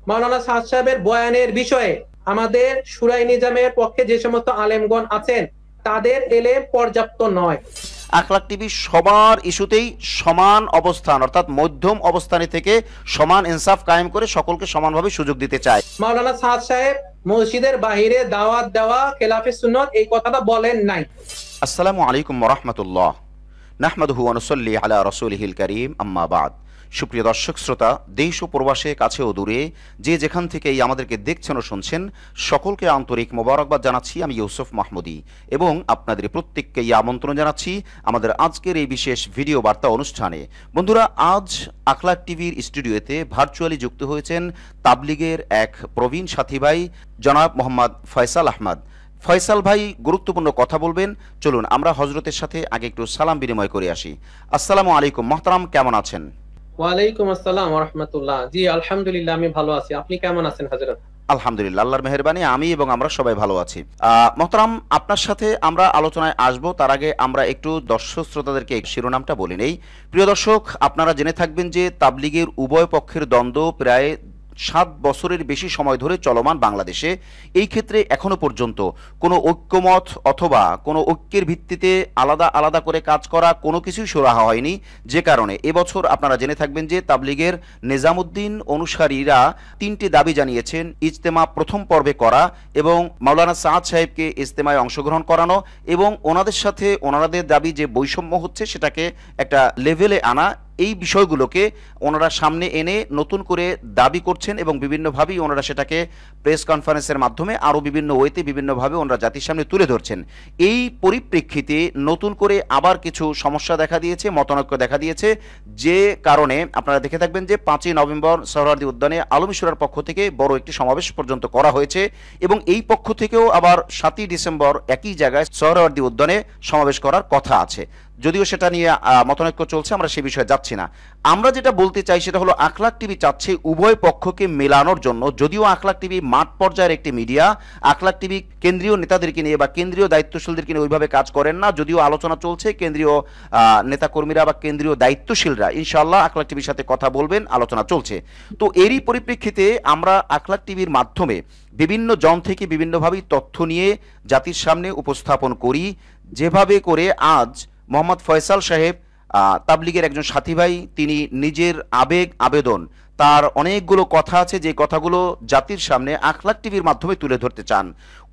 মাওলানা সাদ সাহেবের বয়ানের বিষয়ে আমাদের শুরাই নিজামের পক্ষে যে সমস্ত আলেমগণ আছেন তাদের এলেম পর্যাপ্ত নয়। আখলাক টিভি সবার ইস্যুতেই সমান অবস্থান অর্থাৎ মধ্যম অবস্থানে থেকে সমান ইনসাফ কায়েম করে সকলকে সমানভাবে সুযোগ দিতে চায়। মাওলানা সাদ সাহেব মসজিদের বাহিরে দাওয়াত দেওয়া খেলাফে সুন্নত এই কথাটা বলেন নাই। আসসালামু আলাইকুম ওয়া রাহমাতুল্লাহ। নাহমাদুহু ওয়া নুসাল্লি আলা রাসূলিহিল কারীম, আম্মা বাদ। সুপ্রিয় দর্শক শ্রোতা, দেশ ও প্রবাসে, কাছে ও দূরে যে যেখান থেকেই আমাদেরকে দেখছেন ও শুনছেন, সকলকে আন্তরিক মোবারকবাদ জানাচ্ছি। আমি ইউসুফ মাহমুদী এবং আপনাদের প্রত্যেককেই আমন্ত্রণ জানাচ্ছি আমাদের আজকের এই বিশেষ ভিডিও বার্তা অনুষ্ঠানে। বন্ধুরা, আজ আখলাক টিভির স্টুডিওতে ভার্চুয়ালি যুক্ত হয়েছেন তাবলিগের এক প্রবীণ সাথী ভাই জনাব মোহাম্মদ ফয়সাল আহমদ। ফয়সাল ভাই গুরুত্বপূর্ণ কথা বলবেন। চলুন আমরা হজরতের সাথে আগে একটু সালাম বিনিময় করে আসি। আসসালামু আলাইকুম মোহতারাম, কেমন আছেন? ওয়ালাইকুম আসসালাম ওয়া রাহমাতুল্লাহ। জি আলহামদুলিল্লাহ, আমি ভালো আছি। আপনি কেমন আছেন হযরত? আলহামদুলিল্লাহ, আল্লাহর মেহেরবানি আমি এবং আমরা সবাই ভালো আছি। মোহতারাম, আপনার সাথে আমরা আলোচনায় আসব তার আগে আমরা একটু দর্শক শ্রোতাদেরকে শিরোনামটা বলে নেই। প্রিয় দর্শক, আপনারা জেনে থাকবেন যে তাবলিগের উভয় পক্ষের দ্বন্দ্ব প্রায় 7 বছরের বেশি সময় ধরে চলমান বাংলাদেশে। এই ক্ষেত্রে এখনো পর্যন্ত কোনো ঐক্যমত অথবা কোনো ঐক্যের ভিত্তিতে আলাদা আলাদা করে কাজ করা কোনো কিছুই সুরাহা হয়নি। যে কারণে এবছর আপনারা জেনে থাকবেন যে তাবলিগের নিজামুদ্দিন অনুসারীরা 3টি দাবি জানিয়েছেন। ইজতেমা প্রথম পর্বে করা এবং মাওলানা সাদ সাহেবকে ইজতেমায় অংশগ্রহণ করানো এবং ওনাদের সাথে ওনাদের দাবি যে বৈষম্য হচ্ছে সেটাকে একটা লেভেলে আনা। এই বিষয়গুলোকে ওনারা সামনে এনে নতুন করে দাবি করছেন এবং বিভিন্নভাবেই ওনারা সেটাকে প্রেস কনফারেন্সের মাধ্যমে আরও বিভিন্ন ওয়েতে বিভিন্নভাবে ওনারা জাতির সামনে তুলে ধরছেন। এই পরিপ্রেক্ষিতে নতুন করে আবার কিছু সমস্যা দেখা দিয়েছে, মতানৈক্য দেখা দিয়েছে। যে কারণে আপনারা দেখে থাকবেন যে 5ই নভেম্বর সোহরাওয়ার্দী উদ্যানে আলমী শুরার পক্ষ থেকে বড় একটি সমাবেশ পর্যন্ত করা হয়েছে এবং এই পক্ষ থেকেও আবার 7ই ডিসেম্বর একই জায়গায় সোহরাওয়ার্দী উদ্যানে সমাবেশ করার কথা আছে। যদিও সেটা নিয়ে মতানৈক্য চলছে, আমরা সে বিষয়ে যাচ্ছি না। আমরা যেটা বলতে চাই সেটা হলো আখলাক টিভি চাচ্ছে উভয় পক্ষকে মেলানোর জন্য। যদিও আখলাক টিভি মাঠ পর্যায়ের একটি মিডিয়া, আখলাক টিভি কেন্দ্রীয় নেতাদেরকে নিয়ে বা কেন্দ্রীয় দায়িত্বশীলদেরকে নিয়ে ওইভাবে কাজ করেন না। যদিও আলোচনা চলছে, কেন্দ্রীয় নেতাকর্মীরা বা কেন্দ্রীয় দায়িত্বশীলরা ইনশাআল্লাহ আখলাক টিভির সাথে কথা বলবেন, আলোচনা চলছে। তো এরই পরিপ্রেক্ষিতে আমরা আখলাক টিভির মাধ্যমে বিভিন্ন জন থেকে বিভিন্নভাবেই তথ্য নিয়ে জাতির সামনে উপস্থাপন করি। যেভাবে করে আজ মোহাম্মদ ফয়সাল সাহেব তাবলিগের একজন সাথী ভাই, তিনি নিজের আবেগ আবেদন, তার অনেকগুলো কথা আছে যে কথাগুলো জাতির সামনে আখলাক টিভির মাধ্যমে তুলে ধরতে চান।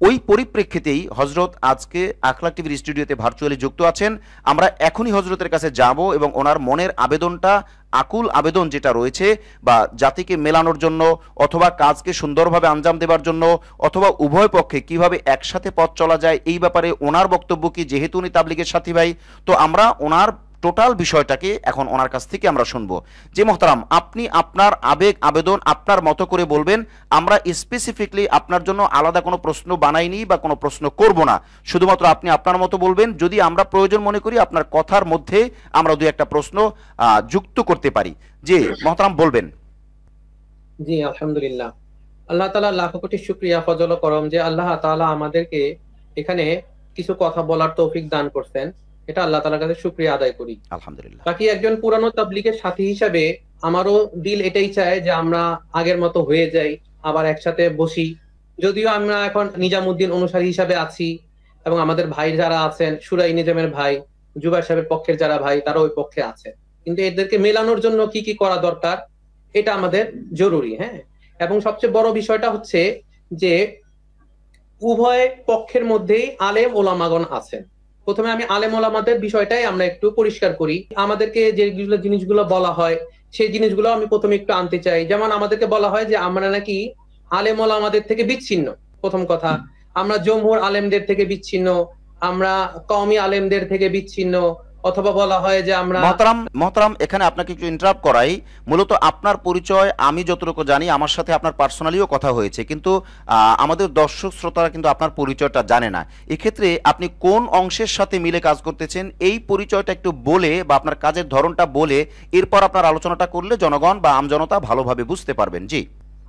ওই পরিপ্রেক্ষিতেই হজরত আজকে আখলাক টিভির স্টুডিওতে ভার্চুয়ালি যুক্ত আছেন। আমরা এখনই হজরতের কাছে যাব এবং ওনার মনের আবেদনটা, আকুল আবেদন যেটা রয়েছে বা জাতিকে মেলানোর জন্য অথবা কাজকে সুন্দরভাবে আঞ্জাম দেবার জন্য অথবা উভয় পক্ষে কিভাবে একসাথে পথ চলা যায় এই ব্যাপারে ওনার বক্তব্য কি, যেহেতু উনি তাবলিগের সাথী ভাই। তো আমরা ওনার টোটাল বিষয়টাকে এখন ওনার কাছ থেকে আমরা শুনবো। যে মোহতারাম, আপনি আপনার আবেগ আবেদন আপনার মতো করে বলবেন। আমরা স্পেসিফিকলি আপনার জন্য আলাদা কোনো প্রশ্ন বানাইনি বা কোনো প্রশ্ন করব না, শুধুমাত্র আপনি আপনার মতো বলবেন। যদি আমরা প্রয়োজন মনে করি আপনার কথার মধ্যে আমরা দুই একটা প্রশ্ন যুক্ত করতে পারি। যে মোহতারাম বলবেন। জি আলহামদুলিল্লাহ, আল্লাহ তাআলা লাখ কোটি শুকরিয়া ফজল ও করম যে আল্লাহ তাআলা আমাদেরকে এখানে কিছু কথা বলার তৌফিক দান করছেন। এটা আল্লাহ তাআলার কাছে শুকরিয়া আদায় করি আলহামদুলিল্লাহ। বাকি একজন পুরানো তাবলিগের সাথী হিসাবে আমারও দিল এটাই চায় যে আমরা আগের মতো হয়ে যাই, আবার একসাথে বসি। যদিও আমরা এখন নিজামুদ্দিন অনুসারী হিসাবে আছি এবং আমাদের ভাই যারা আছেন, শুরাই নিজামের ভাই, জুবাইর সাহেবের পক্ষের যারা ভাই তারা ওই পক্ষে আছে, কিন্তু এদেরকে মেলানোর জন্য কি কি করা দরকার এটা আমাদের জরুরি। হ্যাঁ, এবং সবচেয়ে বড় বিষয়টা হচ্ছে যে উভয় পক্ষের মধ্যেই আলেম ওলামাগণ আছেন। প্রথমে আমি আলেম ওলামাদের বিষয়টাই আমরা একটু পরিষ্কার করি। আমাদেরকে যে জিনিসগুলো বলা হয় সেই জিনিসগুলো আমি প্রথমে একটু আনতে চাই। যেমন আমাদেরকে বলা হয় যে আমরা নাকি আলেম ওলামাদের থেকে বিচ্ছিন্ন। প্রথম কথা, আমরা জমহুর আলেমদের থেকে বিচ্ছিন্ন, আমরা কওমি আলেমদের থেকে বিচ্ছিন্ন, অথবা বলা হয় যে আমরা মহতারাম এখানে আপনাকে একটু ইন্টারাপ্ট করাই। মূলত আপনার পরিচয় আমি যতটুকু জানি, আমার সাথে আপনার পার্সোনালিও কথা হয়েছে, কিন্তু আমাদের দর্শক শ্রোতারা কিন্তু আপনার পরিচয়টা জানে না। এক্ষেত্রে আপনি কোন অংশের সাথে মিলে কাজ করতেছেন এই পরিচয়টা একটু বলে বা আপনার কাজের ধরনটা বলে এরপর আপনার আলোচনাটা করলে জনগণ বা আমজনতা ভালোভাবে বুঝতে পারবেন। জি,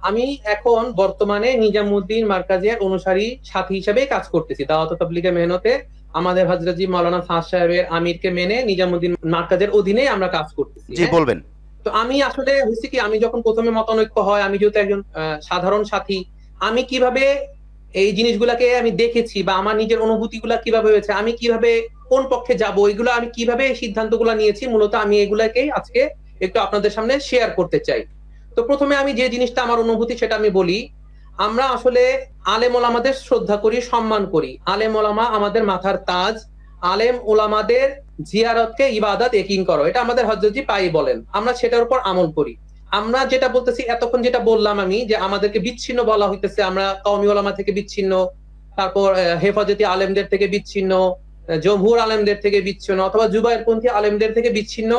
আমি এখন বর্তমানে নিজামুদ্দিন মার্কাজের অনুসারী সাথী হিসেবে কাজ করতেছি। দাওয়াত তাবলীগে মেহনতে আমাদের হযরত জি মাওলানা সাদ সাহেবের আমিরকে মেনে নিজামুদ্দিন মার্কাজের অধীনে আমরা কাজ করতেছি। জি বলবেন। তো আমি আসলে হয়েছে কি, আমি যখন প্রথমে মতানৈক্য হয়, আমি যেহেতু একজন সাধারণ সাথী, আমি কিভাবে এই জিনিসগুলাকে আমি দেখেছি বা আমার নিজের অনুভূতিগুলা কিভাবে হয়েছে, আমি কিভাবে কোন পক্ষে যাব, এগুলো আমি কিভাবে এই সিদ্ধান্তগুলো নিয়েছি, মূলত আমি এগুলাকেই আজকে একটু আপনাদের সামনে শেয়ার করতে চাই। তো প্রথমে আমি যে জিনিসটা আমার অনুভূতি সেটা আমি বলি। আমরা আসলে আলেম ওলামাদের শ্রদ্ধা করি, সম্মান করি। আলেম ওলামা আমাদের মাথার তাজ। আলেম ওলামাদের জিয়ারতকে ইবাদত একিন করো, এটা আমাদের হযরতজি পাই বলেন, আমরা সেটার উপর আমল করি। আমরা যেটা বলতেছি, এতক্ষণ যেটা বললাম আমি, যে আমাদেরকে বিচ্ছিন্ন বলা হইতেছে, আমরা কওমি ওলামা থেকে বিচ্ছিন্ন, তারপর হেফাজতি আলেমদের থেকে বিচ্ছিন্ন, জমহুর আলেমদের থেকে বিচ্ছিন্ন, অথবা জুবাইরপন্থী আলেমদের থেকে বিচ্ছিন্ন,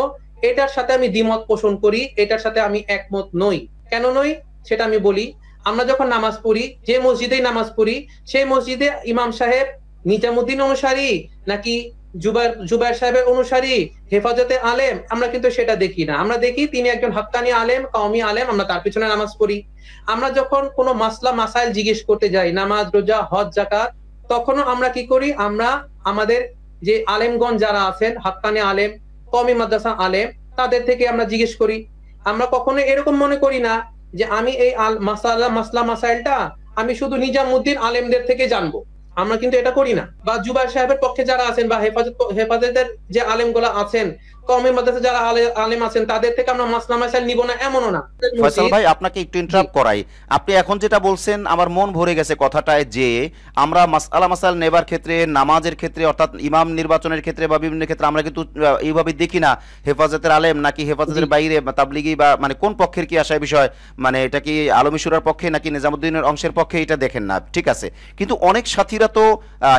এটার সাথে আমি দ্বিমত পোষণ করি, এটার সাথে আমি একমত নই। কেন নই সেটা আমি বলি। আমরা যখন নামাজ পড়ি, যে মসজিদেই নামাজ পড়ি, সেই মসজিদে ইমাম সাহেব নিজামুদ্দিন অনুসারী নাকি জুবাইর জুবাইর সাহেবের অনুসারী, হেফাজতে আলেম, আমরা কিন্তু সেটা দেখি না। আমরা দেখি তিনি একজন হাক্কানি আলেম, কওমি আলেম, আমরা তার পিছনে নামাজ পড়ি। আমরা যখন কোনো মাসলা মাসাইল জিজ্ঞেস করতে যাই, নামাজ, রোজা, হজ, যাকাত, তখনও আমরা কি করি, আমরা আমাদের যে আলেমগণ যারা আছেন, হাক্কানি আলেম, কওমি মাদ্রাসা আলেম, তাদের থেকে আমরা জিজ্ঞেস করি। আমরা কখনো এরকম মনে করি না যে আমি এই মাসলা মাসাইলটা আমি শুধু নিজামুদ্দিন আলেমদের থেকে জানবো। আমরা কিন্তু এটা করি না। বা জুবাইর সাহেবের পক্ষে যারা আছেন, বা হেফাজতের যে আলেমগুলো আছেন, কওমি মাদ্রাসা যারা আলেম আছেন, তাদের থেকে আমরা মাসলা মাসাইল নিব না, এমনও না। ফয়সাল ভাই, আপনাকে একটু জি ইন্টারাপ্ট করাই। আপনি এখন যেটা বলছেন আমার মন ভরে গেছে কথাটায়, যে আমরা মাসআলা মাসাইল নেবার ক্ষেত্রে, নামাজের ক্ষেত্রে, অর্থাৎ ইমাম নির্বাচনের ক্ষেত্রে বা বিভিন্ন ক্ষেত্রে আমরা কিন্তু এইভাবে দেখি না হেফাজতের আলেম নাকি জি হেফাজতের বাইরে বা তাবলিগি, বা মানে কোন পক্ষের কি আশায় বিষয়, মানে এটা কি আলমী শুরার পক্ষে নাকি নিজামুদ্দিনের অংশের পক্ষে, এটা দেখেন না, ঠিক আছে। কিন্তু অনেক সাথীরা তো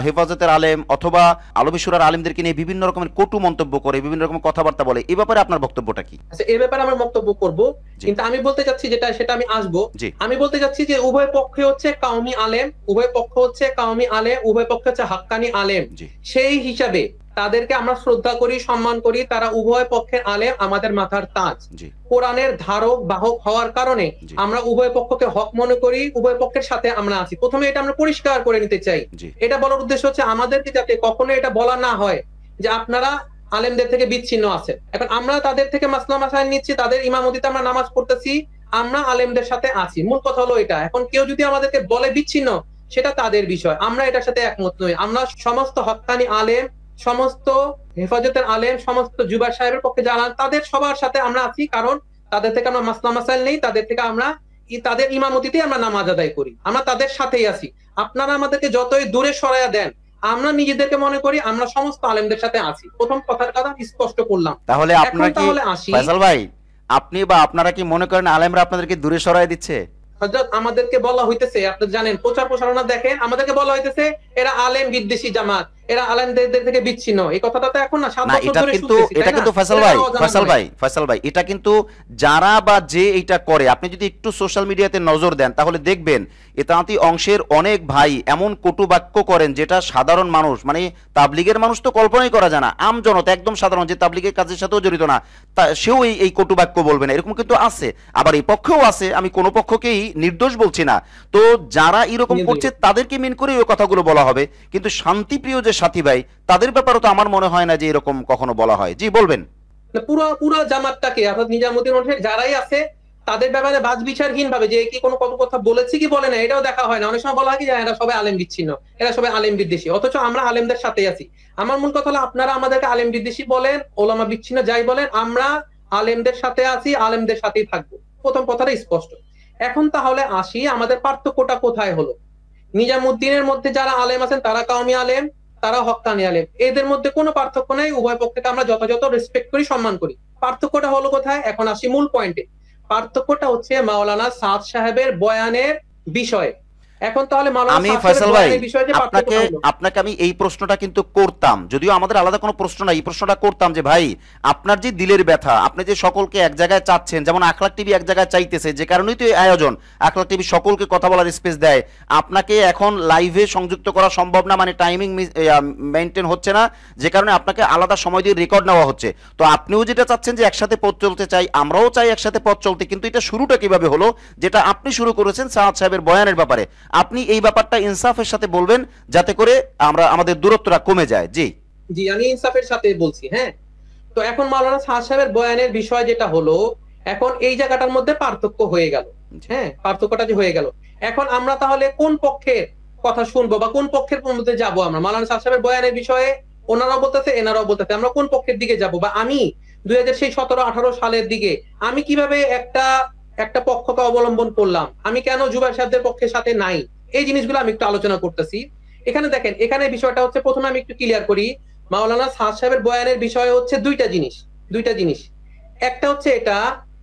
হেফাজতের আলেম অথবা আলমী শুরার আলেমদেরকে নিয়ে বিভিন্ন রকমের কটু মন্তব্য করে, বিভিন্ন রকম কথাবার্তা বলে। এই ব্যাপারে আপনার বক্তব্যটা কি? আচ্ছা, এ ব্যাপারে আমার বক্তব্য করব, জি কিন্তু আমি বলতে চাচ্ছি যেটা, সেটা আমি আসবো। জি আমি বলতে চাচ্ছি যে উভয় পক্ষে হচ্ছে কাউমি আলেম, উভয় পক্ষ হচ্ছে কাউমি আলেম, উভয় পক্ষ হচ্ছে হাক্কানি আলেম। জি সেই হিসাবে তাদেরকে আমরা শ্রদ্ধা করি, সম্মান করি। তারা উভয় পক্ষের আলেম, আমাদের মাথার তাজ। জি কোরআনের ধারক বাহক হওয়ার কারণে জি আমরা উভয় পক্ষকে হক মনে করি, উভয় পক্ষের সাথে আমরা আছি। প্রথমে এটা আমরা পরিষ্কার করে নিতে চাই। জি এটা বলার উদ্দেশ্য হচ্ছে আমাদেরকে যাতে কখনো এটা বলা না হয় যে আপনারা আলেমদের থেকে বিচ্ছিন্ন আছেন। এখন আমরা তাদের থেকে মাসলা মাসাইল নিচ্ছি, তাদের ইমামতিতে আমরা নামাজ পড়তেছি, আমরা আলেমদের সাথে আছি। মূল কথা হলো এটা। এখন কেউ যদি আমাদেরকে বলে বিচ্ছিন্ন, সেটা তাদের বিষয়, আমরা এটার সাথে একমত নই। আমরা সমস্ত হক্কানি আলেম, সমস্ত হেফাজতের আলেম, সমস্ত জুবাইর সাহেবের পক্ষে যারা, তাদের সবার সাথে আমরা আছি। কারণ তাদের থেকে আমরা মাসলা মাসাইল নেই, তাদের থেকে আমরা তাদের ইমামতিতে আমরা নামাজ আদায় করি, আমরা তাদের সাথেই আছি। আপনারা আমাদেরকে যতই দূরে সরাইয়া দেন, আমরা নিজেদেরকে মনে করি আমরা সমস্ত আলেমদের সাথে আছি। প্রথম কথার কথা স্পষ্ট করলাম। তাহলে এখন আপনারা কি, তাহলে আসি, ফয়সাল ভাই, আপনি বা আপনারা কি মনে করেন আলেমরা আপনাদেরকে দূরে সরায় দিচ্ছে? হযরত আমাদেরকে বলা হইতেছে, আপনি জানেন, প্রচার প্রসারণা দেখেন, আমাদেরকে বলা হইতেছে এরা আলেম বিদ্বেষী জামাত, এরা আলেমদের থেকে বিচ্ছিন্ন। এই কথাটা তো এখন না, 7 না, বছর এটা ধরে কিন্তু, শুনতেছি, এটা তাই না? কিন্তু ফয়সাল এটা ভাই, অজানা ফয়সাল নয়। ভাই, ফয়সাল ভাই, এটা কিন্তু যারা বা যে এইটা করে, আপনি যদি একটু সোশ্যাল মিডিয়াতে নজর দেন তাহলে দেখবেন এতাঁতি অংশের অনেক ভাই এমন কটু বাক্য করেন যেটা সাধারণ মানুষ, মানে তাবলিগের মানুষ তো কল্পনাই করা যায় না, আম জনতা একদম সাধারণ, যে তাবলিগের কাজের সাথেও জড়িত না, সেও এই কটু বাক্য বলবে না, এরকম কিন্তু আছে। আবার এই পক্ষেও আছে, আমি কোনো পক্ষকেই নির্দোষ বলছি না। তো যারা এরকম করছে তাদেরকে মিন করে ওই কথাগুলো বলা হবে, কিন্তু শান্তিপ্রিয় যে সাথী ভাই, তাদের ব্যাপারে তো আমার মনে হয় না যে এরকম কখনো বলা হয়। জি বলবেন। পুরো পুরো জামাতটাকে, অর্থাৎ নিজামুদ্দিন ওঠে যারাই আছে, তাদের ব্যাপারে বাজ বিচারহীন ভাবে যে কি কোনো কত কথা বলেছে কি বলে না, এটাও দেখা হয় না। অনেক সময় বলা হয় কি যে এরা সবাই আলেম বিচ্ছিন্ন, এরা সবাই আলেম বিদ্বেষী, অথচ আমরা আলেমদের সাথে আছি। আমার মূল কথা হলো, আপনারা আমাদেরকে আলেম বিদ্বেষী বলেন, ওলামা বিচ্ছিন্ন যাই বলেন, আমরা আলেমদের সাথে আছি, আলেমদের সাথেই থাকবো। প্রথম কথাটা স্পষ্ট। এখন তাহলে আসি, আমাদের পার্থক্যটা কোথায় হলো। নিজামুদ্দিনের মধ্যে যারা আলেম আছেন তারা কাউমি আলেম, তারা হক্কানি আলেম, এদের মধ্যে কোনো পার্থক্য নেই। উভয় পক্ষকে আমরা যথাযথ রেসপেক্ট করি, সম্মান করি। পার্থক্যটা হলো কোথায়? এখন আসি মূল পয়েন্টে। পার্থক্যটা হচ্ছে মাওলানা সাদ সাহেবের বয়ানের বিষয়ে। এখন তাহলে মাওলানা আমি সাদ সাহেবের ফয়সাল ভাই, বয়ানের বিষয়ে যে আপনাকে পার্থক্যটা হলো, আপনাকে আমি এই প্রশ্নটা কিন্তু করতাম, যদিও আমাদের আলাদা কোনো প্রশ্ন নাই, এই প্রশ্নটা করতাম যে ভাই, আপনার যে দিলের ব্যথা, আপনি যে সকলকে এক জায়গায় চাচ্ছেন, যেমন আখলাক টিভি এক জায়গায় চাইতেছে, যে কারণেই তো এই আয়োজন, আখলাক টিভি সকলকে কথা বলার স্পেস দেয়, আপনাকে এখন লাইভে সংযুক্ত করা সম্ভব না, মানে টাইমিং মেনটেন হচ্ছে না, যে কারণে আপনাকে আলাদা সময় দিয়ে রেকর্ড নেওয়া হচ্ছে। তো আপনিও যেটা চাচ্ছেন যে একসাথে পথ চলতে চাই, আমরাও চাই একসাথে পথ চলতে, কিন্তু এটা শুরুটা কিভাবে হলো, যেটা আপনি শুরু করেছেন সাদ সাহেবের বয়ানের ব্যাপারে, আপনি এই ব্যাপারটা ইনসাফের সাথে বলবেন, যাতে করে আমরা আমাদের দূরত্বটা কমে যায়। জি জি আমি ইনসাফের সাথে বলছি। হ্যাঁ, তো এখন মাওলানা সাদ সাহেবের বয়ানের বিষয় যেটা হলো, এখন এই জায়গাটার মধ্যে পার্থক্য হয়ে গেল। হ্যাঁ, পার্থক্যটা যে হয়ে গেল, এখন আমরা তাহলে কোন পক্ষের কথা শুনবো বা কোন পক্ষের মধ্যে যাবো? আমরা মাওলানা সাদ সাহেবের বয়ানের বিষয়ে ওনারাও বলতেছে, এনারাও বলতেছে, আমরা কোন পক্ষের দিকে যাব? বা আমি 2017-18 সালের দিকে আমি কিভাবে একটা একটা পক্ষকে অবলম্বন করলাম, আমি কেন জুবাইর সাহেবদের পক্ষের সাথে নাই, এই জিনিসগুলো আমি একটু আলোচনা করতেছি। এখানে দেখেন, এখানে বিষয়টা হচ্ছে, প্রথমে আমি একটু ক্লিয়ার করি, মাওলানা সাদ সাহেবের বয়ানের বিষয় হচ্ছে দুইটা জিনিস। একটা হচ্ছে এটা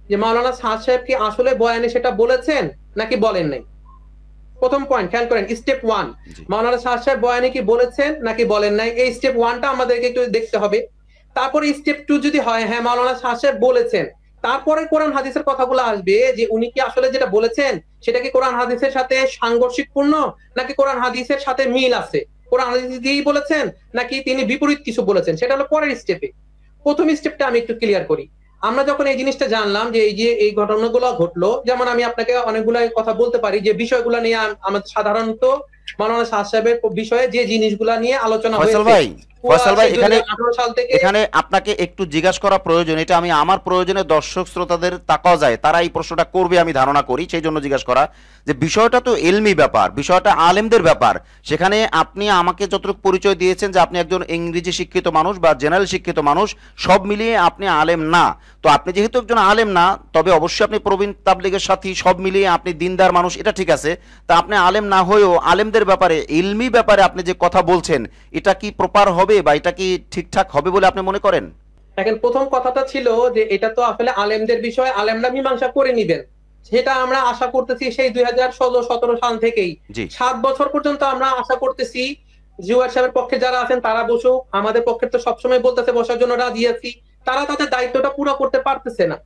যে মাওলানা সাদ সাহেব কি আসলে বয়ানে সেটা বলেছেন নাকি বলেন নাই। প্রথম পয়েন্ট খেয়াল করেন, স্টেপ 1, জি মাওলানা সাদ সাহেব বয়ানে কি বলেছেন নাকি বলেন নাই, এই স্টেপ 1টা আমাদেরকে একটু দেখতে হবে। তারপরে স্টেপ 2 যদি হয় হ্যাঁ মাওলানা সাদ সাহেব বলেছেন, তারপরে কোরআন হাদিসের কথাগুলো আসবে যে উনি কি আসলে যেটা বলেছেন সেটা কি কোরআন হাদিসের সাথে সাংঘর্ষিকপূর্ণ নাকি কোরআন হাদিসের সাথে মিল আছে, কোরআন হাদিস দিয়েই বলেছেন নাকি তিনি বিপরীত কিছু বলেছেন, সেটা হলো পরের স্টেপে। প্রথম স্টেপটা আমি একটু ক্লিয়ার করি। আমরা যখন এই জিনিসটা জানলাম যে এই ঘটনাগুলো ঘটলো, যেমন আমি আপনাকে অনেকগুলো কথা বলতে পারি যে বিষয়গুলো নিয়ে আমাদের সাধারণত মাওলানা সাদ সাহেবের বিষয়ে যে জিনিসগুলা নিয়ে আলোচনা ফয়সাল হয়েছে ভাই, ফয়সাল ভাই, সেই এখানে 2018 সাল থেকে। এখানে আপনাকে একটু জিজ্ঞাসা করা প্রয়োজন, এটা আমি আমার প্রয়োজনে দর্শক শ্রোতাদের তাকাও যায়, তারা এই প্রশ্নটা করবে আমি ধারণা করি, সেই জন্য জিজ্ঞাসা করা যে বিষয়টা তো এলমি ব্যাপার, বিষয়টা আলেমদের ব্যাপার। সেখানে আপনি আমাকে যতটুকু পরিচয় দিয়েছেন যে আপনি একজন ইংরেজি শিক্ষিত মানুষ বা জেনারেল শিক্ষিত মানুষ, সব মিলিয়ে আপনি আলেম না। তো আপনি যেহেতু একজন আলেম না, তবে অবশ্যই আপনি প্রবীণ তাবলিগের সাথী, সব মিলিয়ে আপনি দিনদার মানুষ, এটা ঠিক আছে। তা আপনি আলেম না হয়েও আলেমদের ব্যাপারে, ইলমি ব্যাপারে আপনি যে কথা বলছেন, এটা কি প্রপার হবে বা এটা কি ঠিকঠাক হবে বলে আপনি মনে করেন? দেখেন, প্রথম কথাটা ছিল যে এটা তো আসলে আলেমদের বিষয়, আলেমরা মীমাংসা করে নিবেন, সেটা আমরা আশা করতেছি সেই 2016-17 সাল থেকেই। জি 7 বছর পর্যন্ত আমরা আশা করতেছি জুয়ার সাহেবের পক্ষে যারা আছেন তারা বসুক, আমাদের পক্ষে তো সবসময় বলতেছে বসার জন্য রাজি আছি, তারা তাদের দায়িত্বটা পুরো করতে পারতেছে না।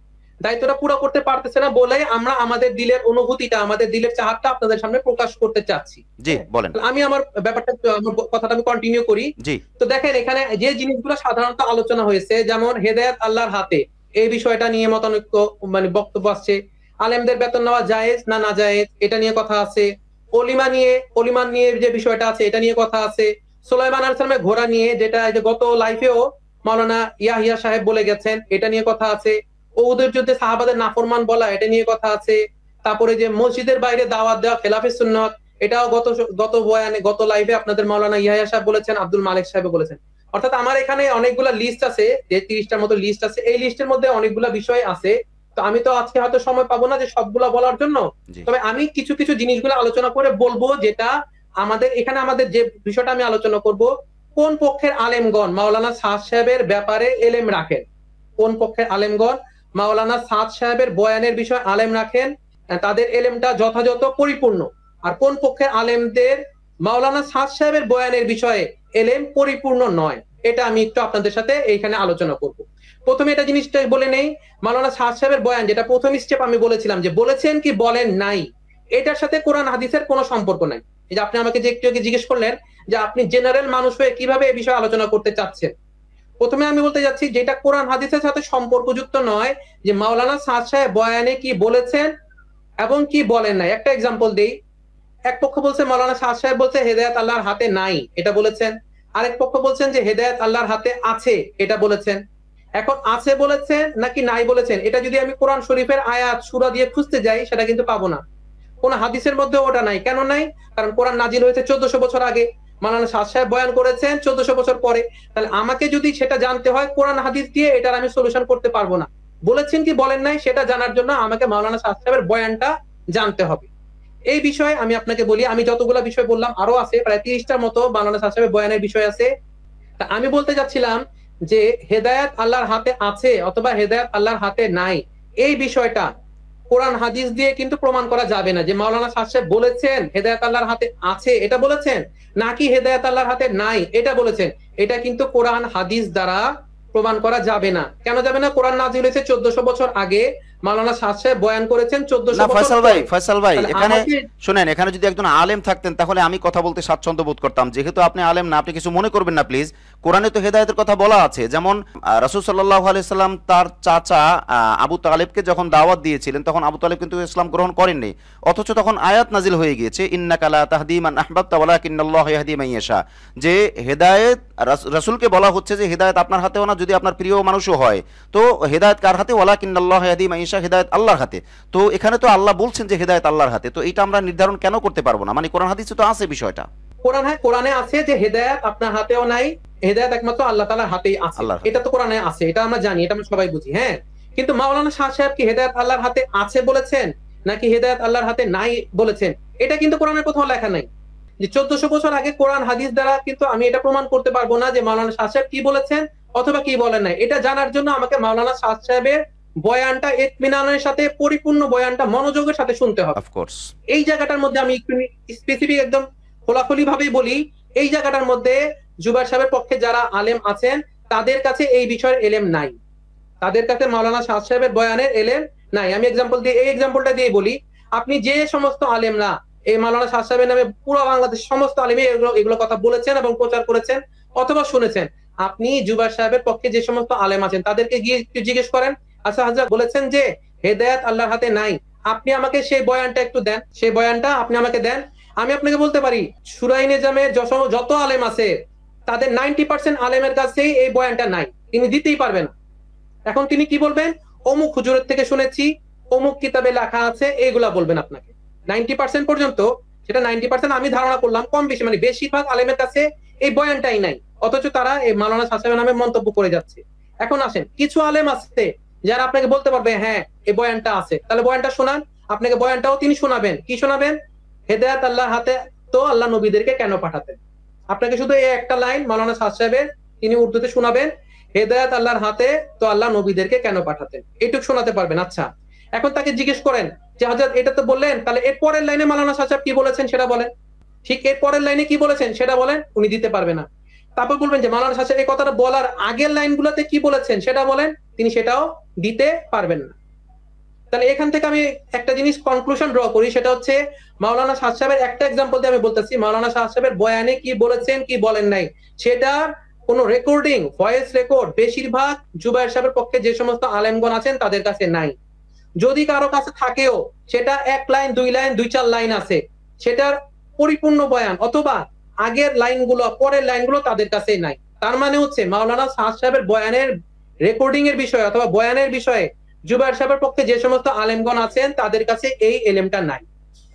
দায়িত্বটা পুরো করতে পারতেছে না বলে আমরা আমাদের দিলের অনুভূতিটা, আমাদের দিলের চাহাতটা আপনাদের সামনে প্রকাশ করতে চাচ্ছি। জি হ্যাঁ, বলেন। আমি আমার ব্যাপারটা, আমার কথাটা আমি কন্টিনিউ করি। জি তো দেখেন, এখানে যে জিনিসগুলো সাধারণত আলোচনা হয়েছে, যেমন হেদায়েত আল্লাহর হাতে, এই বিষয়টা নিয়ে মতানৈক্য, মানে বক্তব্য আসছে। আলেমদের বেতন নেওয়া জায়েজ না না জায়েজ, এটা নিয়ে কথা আছে। অলিমা নিয়ে যে বিষয়টা আছে এটা নিয়ে কথা আছে। সুলাইমান আলাইহিস সালামের ঘোড়া নিয়ে, যেটা এই যে গত লাইফেও মাওলানা ইয়াহিয়া সাহেব বলে গেছেন, এটা নিয়ে কথা আছে। উহুদের যুদ্ধে সাহাবাদের নাফরমান বলা, এটা নিয়ে কথা আছে। তারপরে যে মসজিদের বাইরে দাওয়াত দেওয়া খেলাফে সুন্নাত, এটাও গত বয়ানে, গত লাইভে আপনাদের মাওলানা ইয়াহিয়া সাহেব বলেছেন, আব্দুল মালিক সাহেব বলেছেন। অর্থাৎ আমার এখানে অনেকগুলা লিস্ট আছে, যে 30টার মতো লিস্ট আছে, এই লিস্টের মধ্যে অনেকগুলা বিষয় আছে। তো আমি তো আজকে হয়তো সময় পাবো না যে সবগুলা বলার জন্য, জি তবে আমি কিছু কিছু জিনিসগুলো আলোচনা করে বলবো, যেটা আমাদের এখানে, আমাদের যে বিষয়টা আমি আলোচনা করব, কোন পক্ষের আলেমগণ মাওলানা সাদ সাহেবের ব্যাপারে এলেম রাখেন, কোন পক্ষের আলেমগণ মাওলানা সাদ সাহেবের বয়ানের বিষয়ে আলেম রাখেন, তাদের এলেমটা যথাযথ পরিপূর্ণ, আর কোন পক্ষের আলেমদের মাওলানা সাদ সাহেবের বয়ানের বিষয়ে এলেম পরিপূর্ণ নয়, এটা আমি একটু আপনাদের সাথে এইখানে আলোচনা করব। প্রথমে এটা জিনিসটা বলে নেই, মাওলানা সাদ সাহেবের বয়ান, যেটা প্রথম স্টেপ আমি বলেছিলাম যে বলেছেন কি বলেন নাই, এটার সাথে কোরআন হাদিসের কোনো সম্পর্ক নাই। এই যে আপনি আমাকে যে একটু আগে জিজ্ঞেস করলেন যে আপনি জেনারেল মানুষ হয়ে কিভাবে এই বিষয়ে আলোচনা করতে চাচ্ছেন, প্রথমে আমি বলতে যাচ্ছি যেটা কোরআন হাদিসের সাথে সম্পর্কযুক্ত নয়, যে মাওলানা সাদ সাহেব বয়ানে কি বলেছেন এবং কি বলেন নাই। একটা এক্সাম্পল দেই, এক পক্ষ বলছে মাওলানা সাদ সাহেব বলছে হেদায়েত আল্লাহর হাতে নাই, এটা বলেছেন। আরেক পক্ষ বলছেন যে হেদায়েত আল্লাহর হাতে আছে, এটা বলেছেন। এখন আছে বলেছেন নাকি নাই বলেছেন, এটা যদি আমি কোরআন শরীফের আয়াত সূরা দিয়ে খুঁজতে যাই, সেটা কিন্তু পাবো না। কোন হাদিসের মধ্যে ওটা নাই। কেন নাই? কারণ কোরআন নাজিল হয়েছে 1400 বছর আগে, মাওলানা সাদ সাহেব বয়ান করেছেন 1400 বছর পরে। তাহলে আমাকে যদি সেটা জানতে হয় কোরআন হাদিস দিয়ে, এটার আমি সলিউশন করতে পারবো না। বলেছেন কি বলেন নাই সেটা জানার জন্য আমাকে মাওলানা সাদ সাহেবের বয়ানটা জানতে হবে। এই বিষয়ে আমি আপনাকে বলি, আমি যতগুলো বিষয় বললাম আরো আছে, প্রায় 30টার মতো মাওলানা সাদ সাহেবের বয়ানের বিষয় আছে। তা আমি বলতে যাচ্ছিলাম যে হেদায়েত আল্লাহর হাতে আছে অথবা হেদায়েত আল্লাহর হাতে নাই, এই বিষয়টা কোরআন হাদিস দিয়ে কিন্তু প্রমাণ করা যাবে না যে মাওলানা সাদ সাহেব বলেছেন হেদায়েত আল্লাহর হাতে আছে এটা বলেছেন, নাকি হেদায়েত আল্লাহর হাতে নাই এটা বলেছেন। এটা কিন্তু কোরআন হাদিস দ্বারা প্রমাণ করা যাবে না। কেন যাবে না? কোরআন নাজিল হয়েছে 1400 বছর আগে, মাওলানা সাদ সাহেব বয়ান করেছেন 1400 না বছর ফয়সাল ভাই, পরে। ফয়সাল ভাই, তাহলে এখানে আমাকে, শুনেন, এখানে যদি একজন আলেম থাকতেন তাহলে আমি কথা বলতে স্বাচ্ছন্দ্য বোধ করতাম। যেহেতু আপনি আলেম না, আপনি কিছু মনে করবেন না প্লিজ। কোরআনে তো হেদায়েতের কথা বলা আছে, যেমন রাসূল সাল্লাল্লাহু আলাইহি সাল্লাম তার চাচা আবু তালেবকে যখন দাওয়াত দিয়েছিলেন, তখন আবু তালেব কিন্তু ইসলাম গ্রহণ করেননি। অথচ তখন আয়াত নাজিল হয়ে গিয়েছে, ইন্নাকা লা তাহদি মান আহবাবতা ওয়ালাকিন্নাল্লাহু ইয়াহদি মান ইয়াশা, যে হেদায়েত রাসূলকে বলা হচ্ছে যে হেদায়েত আপনার হাতেও না, যদি আপনার প্রিয় মানুষও হয়, তো হেদায়েত কার হাতে? ওয়ালাকিন্নাল্লাহু ইয়াহদি মান ইয়াশা, হামেশা হেদায়েত আল্লাহর হাতে। তো এখানে তো আল্লাহ বলছেন যে হেদায়েত আল্লাহর হাতে, তো এটা আমরা নির্ধারণ কেন করতে পারবো না? মানে কোরআন হাদিসে তো আছে বিষয়টা। কোরআনে আছে যে হেদায়েত আপনার হাতেও নাই, হেদায়েত একমাত্র আল্লাহ তাআলার হাতেই আছে। আল্লাহর হাতে। এটা তো কোরআনে আছে, এটা আমরা জানি, এটা আমরা সবাই বুঝি। হ্যাঁ, কিন্তু মাওলানা শাহ সাহেব কি হেদায়েত আল্লাহর হাতে আছে বলেছেন নাকি হেদায়েত আল্লাহর হাতে নাই বলেছেন? এটা কিন্তু কোরআনের কোথাও লেখা নাই। যে 1400 বছর আগে কোরআন হাদিস দ্বারা কিন্তু আমি এটা প্রমাণ করতে পারবো না যে মাওলানা শাহ সাহেব কি বলেছেন অথবা কি বলেন নাই। এটা জানার জন্য আমাকে মাওলানা শাহ সাহেবের বয়ানটা ইতমিনানের সাথে, পরিপূর্ণ বয়ানটা মনোযোগের সাথে শুনতে হবে। অফকোর্স। এই জায়গাটার মধ্যে আমি একটু স্পেসিফিক একদম খোলাখুলি ভাবেই বলি, এই জায়গাটার মধ্যে জুবায়ের সাহেবের পক্ষে যারা আলেম আছেন তাদের কাছে এই বিষয়ের এলেম নাই, তাদের কাছে মাওলানা শাহ সাহেবের বয়ানের এলেম নাই। আমি এই এক্সাম্পলটা দিয়ে বলি, আপনি যে সমস্ত আলেমরা এই মাওলানা শাহ সাহেবের নামে পুরো বাংলাদেশ সমস্ত আলেমই এগুলো কথা বলেছেন এবং প্রচার করেছেন অথবা শুনেছেন, আপনি জুবায়ের সাহেবের পক্ষে যে সমস্ত আলেম আছেন তাদেরকে গিয়ে একটু জিজ্ঞেস করেন, আচ্ছা হাজরা বলেছেন যে হেদায়েত আল্লাহর হাতে নাই, আপনি আমাকে সেই বয়ানটা একটু দেন, সেই বয়ানটা আপনি আমাকে দেন। আমি আপনাকে বলতে পারি সূরা নিজামের যত আলেম আছে তাদের 90% আলেমের কাছেই এই বয়ানটা নাই, তিনি দিতেই পারবেন না। এখন তিনি কি বলবেন? অমুক হুজুরের থেকে শুনেছি, অমুক কিতাবে লেখা আছে, এইগুলা বলবেন আপনাকে। 90% পর্যন্ত, সেটা 90% আমি ধারণা করলাম কম বেশি, মানে বেশিরভাগ আলেমের কাছে এই বয়ানটাই নাই, অথচ তারা এই মাওলানা শাহ সাহেবের নামে মন্তব্য করে যাচ্ছে। এখন আসেন, কিছু আলেম আছে যারা আপনাকে বলতে পারবে হ্যাঁ এই বয়ানটা আছে, তাহলে বয়ানটা শোনান। আপনাকে বয়ানটাও তিনি শোনাবেন। কি শোনাবেন? হেদায়েত আল্লাহর হাতে, তো আল্লাহ নবীদেরকে কেন পাঠাতেন? আপনাকে শুধু এই একটা লাইন মাওলানা শাহ সাহেবের তিনি উর্দুতে শোনাবেন, হেদায়েত আল্লাহর হাতে, তো আল্লাহ নবীদেরকে কেন পাঠাতেন, এইটুকু শোনাতে পারবেন। আচ্ছা, এখন তাকে জিজ্ঞেস করেন যে হযরত এটা তো বললেন, তাহলে এর পরের লাইনে মাওলানা শাহ সাহেব কি বলেছেন সেটা বলেন, ঠিক এর পরের লাইনে কি বলেছেন সেটা বলেন। উনি দিতে পারবে না। তারপর বলবেন যে মাওলানা শাহ সাহেব এই কথাটা বলার আগের লাইনগুলোতে কি বলেছেন সেটা বলেন, তিনি সেটাও দিতে পারবেন না। তাহলে এখান থেকে আমি একটা জিনিস কনক্লুশন ড্র করি, সেটা হচ্ছে মাওলানা শাহ সাহেবের একটা এক্সাম্পল দিয়ে আমি বলতেছি, মাওলানা শাহ সাহেবের বয়ানে কি বলেছেন কি বলেন নাই সেটার কোন রেকর্ডিং, ভয়েস রেকর্ড বেশিরভাগ জুবায়ের সাহেবের পক্ষে যে সমস্ত আলেমগণ আছেন তাদের কাছে নাই। যদি কারো কাছে থাকেও সেটা 1 লাইন 2 লাইন 2-4 লাইন আছে, সেটার পরিপূর্ণ বয়ান অথবা আগের লাইনগুলো পরের লাইনগুলো তাদের কাছে নাই। তার মানে হচ্ছে মাওলানা শাহ সাহেবের বয়ানের রেকর্ডিং এর বিষয়ে অথবা বয়ানের বিষয়ে জুবায়ের সাহেবের পক্ষে যে সমস্ত আলেমগণ আছেন তাদের কাছে এই এলেমটা নাই।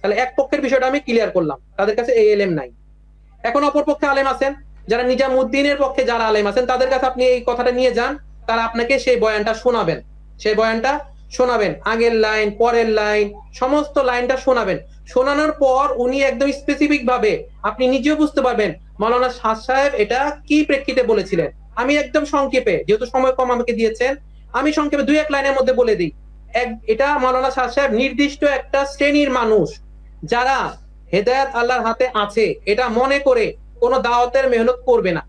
তাহলে এক পক্ষের বিষয়টা আমি ক্লিয়ার করলাম, তাদের কাছে এই এলেম নাই। এখন অপর পক্ষে আলেম আছেন যারা নিজামউদ্দিনের পক্ষে যারা আলেম আছেন তাদের কাছে আপনি এই কথাটা নিয়ে যান, তারা আপনাকে সেই বয়ানটা শোনাবেন, সেই বয়ানটা শোনাবেন, আগের লাইন পরের লাইন সমস্ত লাইনটা শোনাবেন। শোনানোর পর উনি একদম স্পেসিফিক ভাবে আপনি নিজেও বুঝতে পারবেন মাওলানা শাহ সাহেব এটা কি প্রেক্ষিতে বলেছিলেন। আমি একদম সংক্ষেপে, যেহেতু সময় কম আমাকে দিয়েছেন, আমি সংক্ষেপে 2-1 লাইনের মধ্যে বলে দিই। এটা মাওলানা শাহ সাহেব নির্দিষ্ট একটা শ্রেণীর মানুষ যারা হেদায়েত আল্লাহর হাতে আছে এটা মনে করে কোন দাওয়াতের মেহনত করবে না,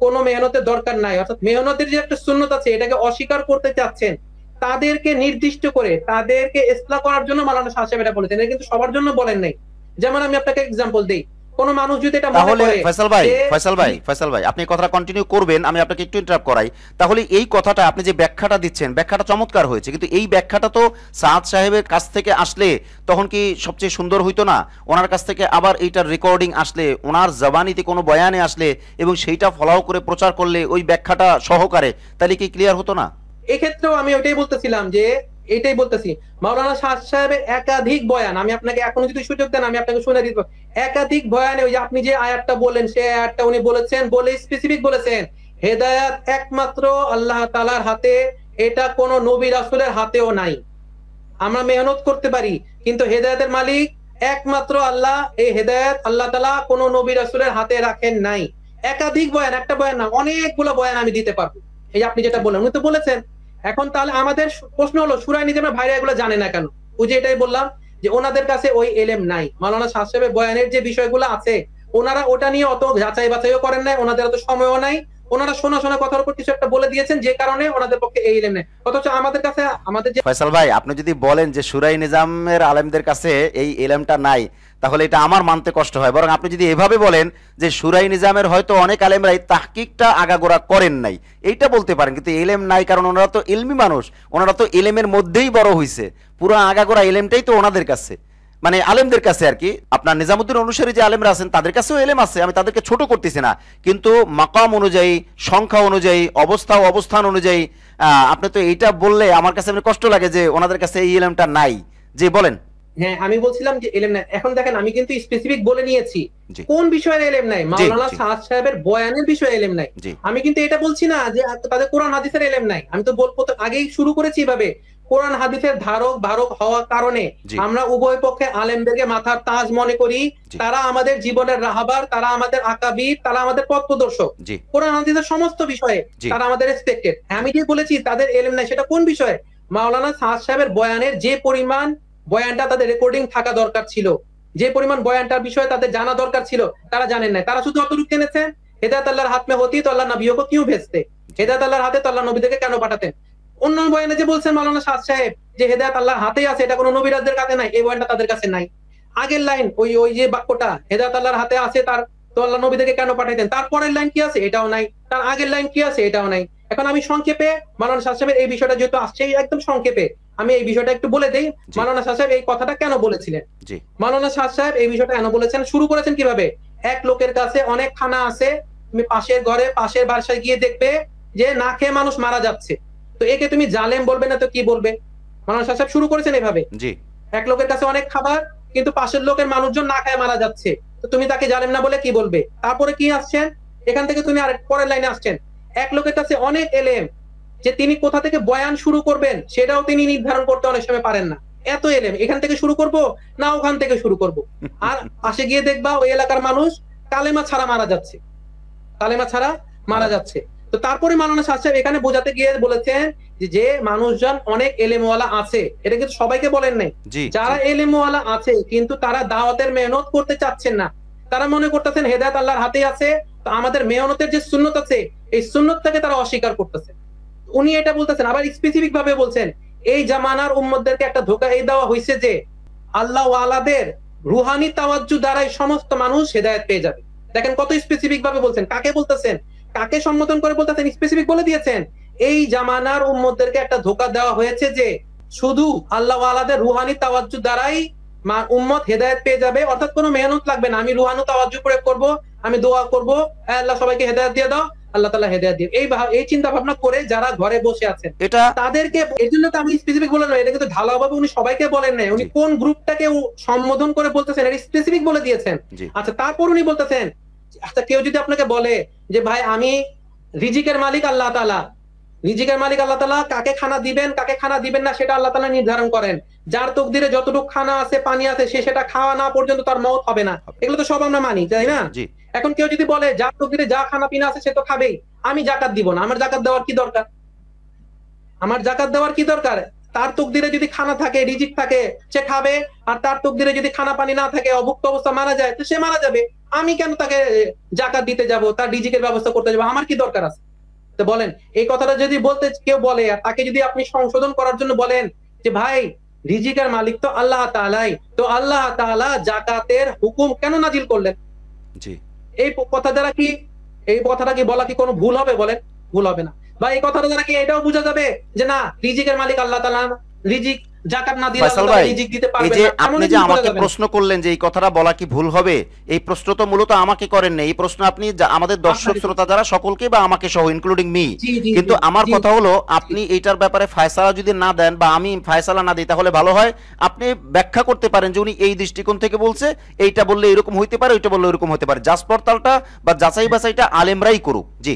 কোন মেহনতের দরকার নাই, অর্থাৎ মেহনতের যে একটা সুন্নত আছে এটাকে অস্বীকার করতে চাচ্ছেন, তাদেরকে নির্দিষ্ট করে তাদেরকে ইসলাহ করার জন্য মাওলানা শাহ সাহেব এটা বলেছেন। এটা কিন্তু সবার জন্য বলেন নাই। যেমন আমি আপনাকে এক্সাম্পল দেই, কোন মানুষ যদি এটা মনে তাহলে করে ফয়সাল ভাই আপনি কথাটা কন্টিনিউ করবেন, আমি আপনাকে একটু ইন্টারাপ্ট করাই। তাহলে এই কথাটা আপনি যে ব্যাখ্যাটা দিচ্ছেন, ব্যাখ্যাটা চমৎকার হয়েছে, কিন্তু এই ব্যাখ্যাটা তো সাদ সাহেবের কাছ থেকে আসলে তখন কি সবচেয়ে সুন্দর হইতো না? ওনার কাছ থেকে আবার এইটার রেকর্ডিং আসলে, ওনার জবানিতে কোনো বয়ানে আসলে এবং সেইটা ফলো করে প্রচার করলে ওই ব্যাখ্যাটা সহকারে, তাহলে কি ক্লিয়ার হতো না? এক্ষেত্রেও আমি ওইটাই বলতেছিলাম যে এইটাই বলতেছি, মাওলানা শাহ সাহেবের একাধিক বয়ান, আমি আপনাকে এখনো যদি সুযোগ দেন আমি আপনাকে শুনে দিতে, একাধিক বয়ানে ওই যে আপনি যে আয়াতটা বললেন সেই আয়াতটা উনি বলেছেন, বলে স্পেসিফিক বলেছেন হেদায়েত একমাত্র আল্লাহ তাআলার হাতে, এটা কোন নবী রাসূলের হাতেও নাই। আমরা মেহনত করতে পারি কিন্তু হেদায়েতের মালিক একমাত্র আল্লাহ, এই হেদায়েত আল্লাহ তাআলা কোন নবী রাসূলের হাতে রাখেন নাই। একাধিক বয়ান, একটা বয়ান না, অনেকগুলো বয়ান আমি দিতে পারবো। এই যে আপনি যেটা বললেন উনি তো বলেছেন। এখন তাহলে আমাদের প্রশ্ন হলো সূরা নিজামের ভাইরা এগুলো জানে না কেন? ওই যে এটাই বললাম যে ওনাদের কাছে ওই এলেম নাই। মাওলানা শাহ সাহেবের বয়ানের যে বিষয়গুলো আছে ওনারা ওটা নিয়ে অত যাচাই বাছাইও করেন নাই, ওনাদের অত সময়ও নাই, ওনারা শোনা শোনা কথার উপর কিছু একটা বলে দিয়েছেন যে কারণে ওনাদের পক্ষে এই এলেম নেই। অথচ আমাদের কাছে আমাদের যে ফয়সাল ভাই আপনি যদি বলেন যে সুরাই নিজামের আলেমদের কাছে এই এলেমটা নাই, তাহলে এটা আমার মানতে কষ্ট হয়। বরং আপনি যদি এভাবে বলেন যে সুরাই নিজামের হয়তো অনেক আলেমরাই তাহকিকটা আগাগোড়া করেন নাই, এইটা বলতে পারেন, কিন্তু এলেম নাই কারণ ওনারা তো ইলমি মানুষ, ওনারা তো এলেমের মধ্যেই বড় হইছে, পুরো আগাগোড়া এলেমটাই তো ওনাদের কাছে। মানে আলেমদের কাছে আর কি, আপনার নিজামুদ্দিন অনুসারী যে আলেমরা আছেন তাদের কাছেও এলেম আছে, আমি তাদেরকে ছোট করতেছি না, কিন্তু মাকাম অনুযায়ী, সংখ্যা অনুযায়ী, অবস্থান অনুযায়ী আপনি তো এইটা বললে আমার কাছে এমনি কষ্ট লাগে যে ওনাদের কাছে এই এলেমটা নাই। জি বলেন। হ্যাঁ, আমি বলছিলাম যে এলেম নাই। এখন দেখেন আমি কিন্তু স্পেসিফিক বলে নিয়েছি জি কোন বিষয়ের এলেম নাই। জি মাওলানা জি সাদ সাহেবের বয়ানের বিষয়ে এলেম নাই। জি আমি কিন্তু এটা বলছি না যে তাদের কোরআন হাদিসের এলেম নাই। আমি তো বলবো, তো আগেই শুরু করেছি এভাবে, কোরআন হাদিসের ধারক বারক হওয়ার কারণে জি আমরা উভয় পক্ষে আলেমদেরকে মাথার তাজ মনে করি। জি তারা আমাদের জীবনের রাহাবার, তারা আমাদের আকাবির, তারা আমাদের পথ প্রদর্শক। জি কোরআন হাদিসের সমস্ত বিষয়ে জি তারা আমাদের রেসপেক্টেড। আমি যে বলেছি তাদের এলেম নাই, সেটা কোন বিষয়ে? মাওলানা সাদ সাহেবের বয়ানের যে পরিমাণ বয়ানটা তাদের রেকর্ডিং থাকা দরকার ছিল, যে পরিমাণ বয়ানটার বিষয়ে তাদের জানা দরকার ছিল, তারা জানেন নাই। তারা শুধু অতটুকু জেনেছেন, হেদায়েত আল্লাহর হাত মে হতি তো আল্লাহ নবিयों को क्यों भेजते, হেদায়েত আল্লাহর হাতে তো আল্লাহ নবীদেরকে কেন পাঠাতেন। অন্য বয়ানে যে বলছেন মাওলানা সাদ সাহেব যে হেদায়েত আল্লাহর হাতেই আছে, এটা কোনো নবীরাজদের কাছে নাই, এই বয়ানটা তাদের কাছে নাই। আগের লাইন ওই ওই যে বাক্যটা হেদায়েত আল্লাহর হাতে আছে, তার তো আল্লাহ নবীদেরকে কেন পাঠাইতেন, তারপরের লাইন কি আছে এটাও নাই, তার আগের লাইন কি আছে এটাও নাই। এখন আমি সংক্ষেপে মাওলানা সাদ সাহেবের এই বিষয়টা যেহেতু আসছে একদম সংক্ষেপে আমি এই বিষয়টা একটু বলে দেই। জি মাওলানা সাদ সাহেব এই কথাটা কেন বলেছিলেন। জি মাওলানা সাদ সাহেব এই বিষয়টা কেন বলেছেন, শুরু করেছেন কিভাবে? এক লোকের কাছে অনেক খানা আছে, তুমি পাশের ঘরে পাশের বাসায় গিয়ে দেখবে যে না খেয়ে মানুষ মারা যাচ্ছে, তো একে তুমি জালেম বলবে না তো কি বলবে? মাওলানা সাদ সাহেব শুরু করেছেন এভাবে, জি এক লোকের কাছে অনেক খাবার কিন্তু পাশের লোকের মানুষজন না খায় মারা যাচ্ছে, তো তুমি তাকে জালেম না বলে কি বলবে? তারপরে কি আসছেন, এখান থেকে তুমি আরেক পরের লাইনে আসছেন, এক লোকের কাছে অনেক এলেম, যে তিনি কোথা থেকে বয়ান শুরু করবেন সেটাও তিনি নির্ধারণ করতে অনেক সময় পারেন না। এত এলেম, এখান থেকে শুরু করব না ওখান থেকে শুরু করব। আর পাশে গিয়ে দেখবা ওই এলাকার মানুষ কালেমা ছাড়া মারা যাচ্ছে, কালেমা ছাড়া মারা মারা যাচ্ছে। যাচ্ছে। তো তারপরে মাওলানা সাদ সাহেব এখানে বোঝাতে গিয়ে বলেছেন যে মানুষজন অনেক এলেমওয়ালা আছে, এটা কিন্তু সবাইকে বলেন নাই। জি জি যারা এলেমওয়ালা আছে কিন্তু তারা দাওয়াতের মেহনত করতে চাচ্ছেন না, তারা মনে করতেছেন হেদায়েত আল্লাহর হাতেই আছে, তো আমাদের মেহনতের যে সুন্নত আছে এই সুন্নতটাকে তারা অস্বীকার করতেছে। উনি এটা বলতেছেন, আবার স্পেসিফিক ভাবে বলছেন এই জামানার উম্মতদেরকে একটা ধোঁকা এই দেওয়া হয়েছে যে আল্লাহ ওয়ালাদের রুহানি তাওয়াজ্জু দ্বারাই সমস্ত মানুষ হেদায়েত পেয়ে যাবে। দেখেন কত স্পেসিফিক ভাবে বলছেন, কাকে বলতেছেন, কাকে সম্বোধন করে বলতেছেন, স্পেসিফিক বলে দিয়েছেন। এই জামানার উম্মতদেরকে একটা ধোঁকা দেওয়া হয়েছে যে শুধু আল্লাহ ওয়ালাদের রুহানি তাওয়াজ্জু দ্বারাই উম্মত হেদায়েত পেয়ে যাবে, অর্থাৎ কোনো মেহনত লাগবে না, আমি রুহানি তাওয়াজ্জু প্রয়োগ করব, আমি দোয়া করব, আল্লাহ সবাইকে হেদায়েত দিয়ে দাও, আল্লাহ তাআলা হেদায়েত দিন। এই চিন্তা ভাবনা করে যারা ঘরে বসে আছেন এটা তাদেরকে, এর জন্য তো আমি স্পেসিফিক বলে নয়, এটা কিন্তু ঢালাওভাবে উনি সবাইকে বলেন নাই, উনি জি কোন গ্রুপটাকে সম্বোধন করে বলতেছেন এটা স্পেসিফিক বলে দিয়েছেন। জি আচ্ছা, তারপর উনি বলতেছেন, আচ্ছা কেউ যদি আপনাকে বলে যে ভাই আমি রিজিকের মালিক আল্লাহ তাআলা, রিজিকের মালিক আল্লাহ তাআলা, কাকে খানা দিবেন কাকে খানা দিবেন না সেটা আল্লাহ তাআলা নির্ধারণ করেন, যার তকদিরে যতটুকু খানা আছে পানি আছে সে সেটা খাওয়া না পর্যন্ত তার মওত হবে না, হবে। এগুলো তো সব আমরা মানি, তাই জি না? জি এখন কেউ যদি বলে যার তকদিরে যা খানা পিনা আছে সে তো খাবেই, আমি জাকাত দিব না, আমার জাকাত দেওয়ার কি দরকার, আমার জাকাত দেওয়ার কি দরকার? তার তকদিরে যদি খানা থাকে রিজিক থাকে সে খাবে, আর তার তকদিরে যদি খানা পানি না থাকে অভুক্ত অবস্থা মারা যায় তো সে মারা যাবে, আমি কেন তাকে জাকাত দিতে যাব, তার রিজিকের ব্যবস্থা করতে যাব, আমার কি দরকার আছে? তো বলেন, এই কথাটা যদি বলতে কেউ বলে আর তাকে যদি আপনি সংশোধন করার জন্য বলেন যে ভাই রিজিকের মালিক তো আল্লাহ তাআলাই, তো আল্লাহ তাআলা জাকাতের হুকুম কেন নাজিল করলেন? জি এই কথা দ্বারা কি, এই কথাটা কি বলা কি কোনো ভুল হবে বলেন? ভুল হবে না। বা এই কথাটা দ্বারা কি এটাও বোঝা যাবে যে না রিজিকের মালিক আল্লাহ তাআলা, রিজিক জাকাত না দিলে আল্লাহ ফয়সাল তাআলা ভাই, রিজিক দিতে এই পারবেন যে না, এমন আপনি যে কিছু বোঝা আমাকে যাবে না। প্রশ্ন করলেন যে এই কথাটা বলা কি ভুল হবে, এই প্রশ্ন তো মূলত আমাকে করেন না, এই প্রশ্ন আপনি আমাদের দর্শক আপনারই। শ্রোতা যারা সকলকে বা আমাকে সহ ইনক্লুডিং মি। জি জি কিন্তু জি আমার জি কথা হলো জি। আপনি এইটার ব্যাপারে ফায়সালা যদি না দেন বা আমি ফায়সালা না দিই তাহলে ভালো হয় আপনি ব্যাখ্যা করতে পারেন যে উনি এই দৃষ্টিকোণ থেকে বলছে, এইটা বললে এরকম হইতে পারে, ওইটা বললে এরকম হতে পারে, জাজ পড়তালটা বা যাচাই বাছাইটা আলেমরাই করুক। জি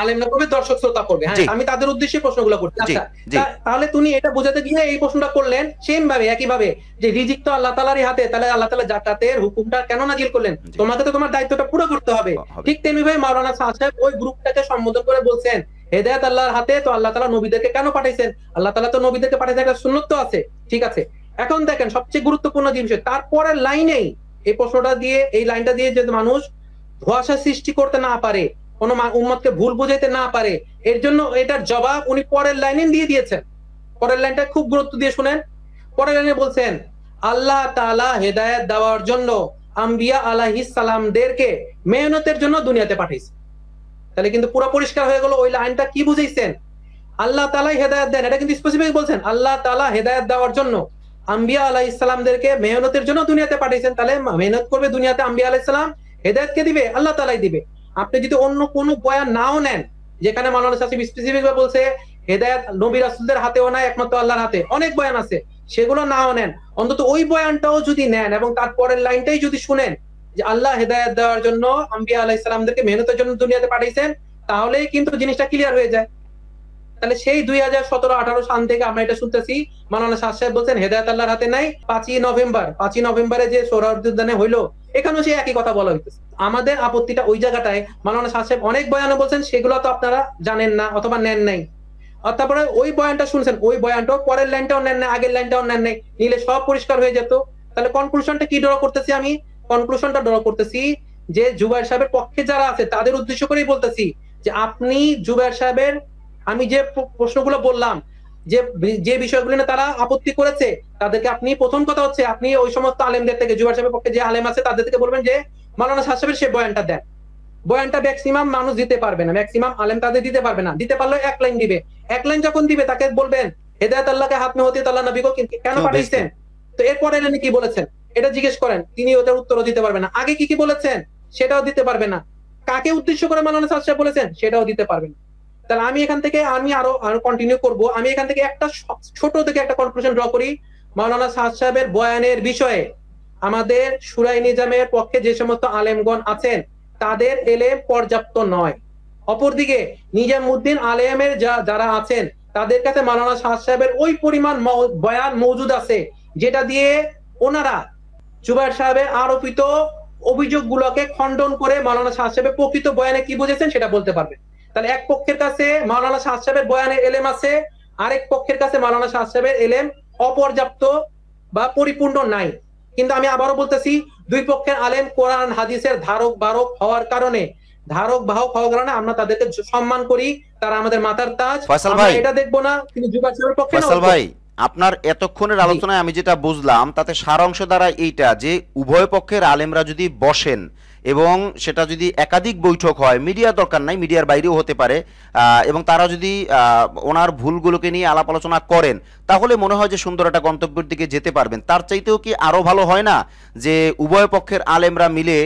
আলেমরা করবে, দর্শক শ্রোতা করবে, হ্যাঁ জি আমি তাদের উদ্দেশ্যে প্রশ্নগুলো করছি। জি আচ্ছা, জি তাহলে তুমি এটা বোঝাতে গিয়ে এই প্রশ্নটা করলেন সেম ভাবে একই ভাবে যে রিজিক তো আল্লাহ তাআলারই হাতে, তাহলে আল্লাহ তাআলা জাকাতের হুকুমটা কেন নাজিল করলেন, জি তোমাকে তো তোমার দায়িত্বটা পুরো করতে হবে। হবে। ঠিক তেমনি ভাবে মাওলানা সাদ সাহেব ওই গ্রুপটাকে সম্বোধন করে বলছেন হেদায়েত আল্লাহর হাতে, তো আল্লাহ তাআলা নবীদেরকে কেন পাঠাইছেন, আল্লাহ তাআলা তো নবীদেরকে পাঠাইছে একটা সুন্নাত তো আছে, ঠিক আছে। এখন দেখেন সবচেয়ে গুরুত্বপূর্ণ জিনিস তারপরের লাইনেই, এই প্রশ্নটা দিয়ে এই লাইনটা দিয়ে যদি মানুষ ধোঁয়াশা সৃষ্টি করতে না পারে, কোন উম্মতকে ভুল বুঝাইতে না পারে, এর জন্য এটার জবাব উনি পরের লাইনে দিয়ে দিয়েছেন। পরের লাইনটা খুব গুরুত্ব দিয়ে শুনেন। পরের লাইনে বলছেন আল্লাহ তাআলা হেদায়েত দেওয়ার জন্য আম্বিয়া আলাইহিস সালামদেরকে মেহনতের জন্য দুনিয়াতে পাঠাইছে। তাহলে কিন্তু পুরো পরিষ্কার হয়ে গেল ওই লাইনটা কি বুঝাইছেন। আল্লাহ তাআলাই হেদায়েত দেন, এটা কিন্তু স্পেসিফিক বলছেন আল্লাহ তাআলা হেদায়েত দেওয়ার জন্য আম্বিয়া আলাইহিস সালামদেরকে মেহনতের জন্য দুনিয়াতে পাঠিয়েছেন, তাহলে মেহনত করবে দুনিয়াতে আম্বিয়া আলাইহিস সালাম, হেদায়েত কে দিবে? আল্লাহ তাআলাই দিবে। আপনি যদি অন্য কোনো বয়ান নাও নেন, যেখানে মাওলানা সাহেব স্পেসিফিক ভাবে বলছে হেদায়েত নবী রাসূলদের হাতেও নাই, একমাত্র আল্লাহর হাতে, অনেক বয়ান আছে, সেগুলো নাও নেন, অন্তত ওই বয়ানটাও যদি নেন এবং তারপরের লাইনটাই যদি শুনেন যে আল্লাহ হেদায়েত দেওয়ার জন্য আম্বিয়া আলাইহিস সালামদেরকে মেহনতের জন্য দুনিয়াতে পাঠিয়েছেন, তাহলেই কিন্তু জিনিসটা ক্লিয়ার হয়ে যায়। তাহলে সেই 2017-18 সাল থেকে আমরা এটা শুনতেছি, মাওলানা শাহ সাহেব বলছেন হেদায়েত আল্লাহর হাতে নাই। 5ই নভেম্বরে যে সোহরাওয়ার্দী উদ্যানে হইলো, এখানেও সেই একই কথা বলা হইতেছে। আমাদের আপত্তিটা ওই জায়গাটায়, মাওলানা শাহ সাহেব অনেক বয়ানে বলছেন, সেগুলো তো আপনারা জানেন না অথবা নেন নাই। আর তারপরে ওই বয়ানটা শুনছেন, ওই বয়ানটাও পরের লাইনটাও নেন নাই, আগের লাইনটাও নেন নাই, নিলে সব পরিষ্কার হয়ে যেত। তাহলে কনক্লুশনটা কি ড্র করতেছি আমি? কনক্লুশনটা ড্র করতেছি যে জুবায়ের সাহেবের পক্ষে যারা আছে তাদের উদ্দেশ্য করেই বলতেছি যে আপনি জুবায়ের সাহেবের, আমি যে প্রশ্নগুলো বললাম, যে যে বিষয়গুলো নিয়ে তারা আপত্তি করেছে, তাদেরকে আপনি প্রথম কথা হচ্ছে আপনি ওই সমস্ত আলেমদের থেকে, জুবায়ের সাহেবের পক্ষে যে আলেম আছে তাদের থেকে বলবেন যে মাওলানা শাহ সাহেবের সে বয়ানটা দেন। বয়ানটা ম্যাক্সিমাম মানুষ দিতে পারবে না, ম্যাক্সিমাম আলেম তাদের দিতে পারবে না, দিতে পারলে এক লাইন দিবে। এক লাইন যখন দিবে তাকে বলবেন হেদায়েত আল্লাহকে হাত মে হতে আল্লাহ নবী কো কেন পাঠাইছেন, তো এরপরে এলেন কি বলেছেন এটা জিজ্ঞেস করেন, তিনি ওটার উত্তরও দিতে পারবে না। আগে কি কি বলেছেন সেটাও দিতে পারবে না। কাকে উদ্দেশ্য করে মাওলানা শাহ সাহেব বলেছেন সেটাও দিতে পারবে না। তাহলে আমি এখান থেকে আরো কন্টিনিউ করব। আমি এখান থেকে একটা ছোট থেকে একটা কনক্লুশন ড্র করি। মাওলানা শাহ সাহেবের বয়ানের বিষয়ে আমাদের শুরাই নিজামের পক্ষে যে সমস্ত আলেমগণ আছেন তাদের এলেম পর্যাপ্ত নয়। অপরদিকে নিজামউদ্দিন আলেমের যারা আছেন তাদের কাছে মাওলানা শাহ সাহেবের ওই পরিমাণ বয়ান মওজুদ আছে, যেটা দিয়ে ওনারা জুবায়ের সাহেবের আরোপিত অভিযোগগুলোকে খণ্ডন করে মাওলানা শাহ সাহেবের প্রকৃত বয়ানে কি বুঝেছেন সেটা বলতে পারবে। তাহলে এক পক্ষের কাছে মাওলানা শাহ সাহেবের বয়ানের এলেম আছে, আরেক পক্ষের কাছে মাওলানা শাহ সাহেবের এলেম অপর্যাপ্ত বা পরিপূর্ণ নাই। কিন্তু আমি আবারও বলতেছি, দুই পক্ষের আলেম কোরআন হাদিসের ধারক বাহক হওয়ার কারণে আমরা তাদেরকে সম্মান করি, তারা আমাদের মাথার তাজ। ফয়সাল আমরা ভাই, এটা দেখবো না তিনি জুবায়ের সাহেবের পক্ষে না। ফয়সাল ভাই, আপনার এতক্ষণের আলোচনায় আমি যেটা বুঝলাম তাতে সারাংশ দ্বারা এইটা যে উভয় পক্ষের আলেমরা যদি বসেন এবং সেটা যদি একাধিক বৈঠক হয়, মিডিয়া দরকার নাই, মিডিয়ার বাইরেও হতে পারে, এবং তারা যদি ওনার ভুলগুলোকে নিয়ে আলাপ আলোচনা করেন, তাহলে মনে হয় যে সুন্দর একটা গন্তব্যের দিকে যেতে পারবেন। তার চাইতেও কি আরো ভালো হয় না যে উভয় পক্ষের আলেমরা মিলে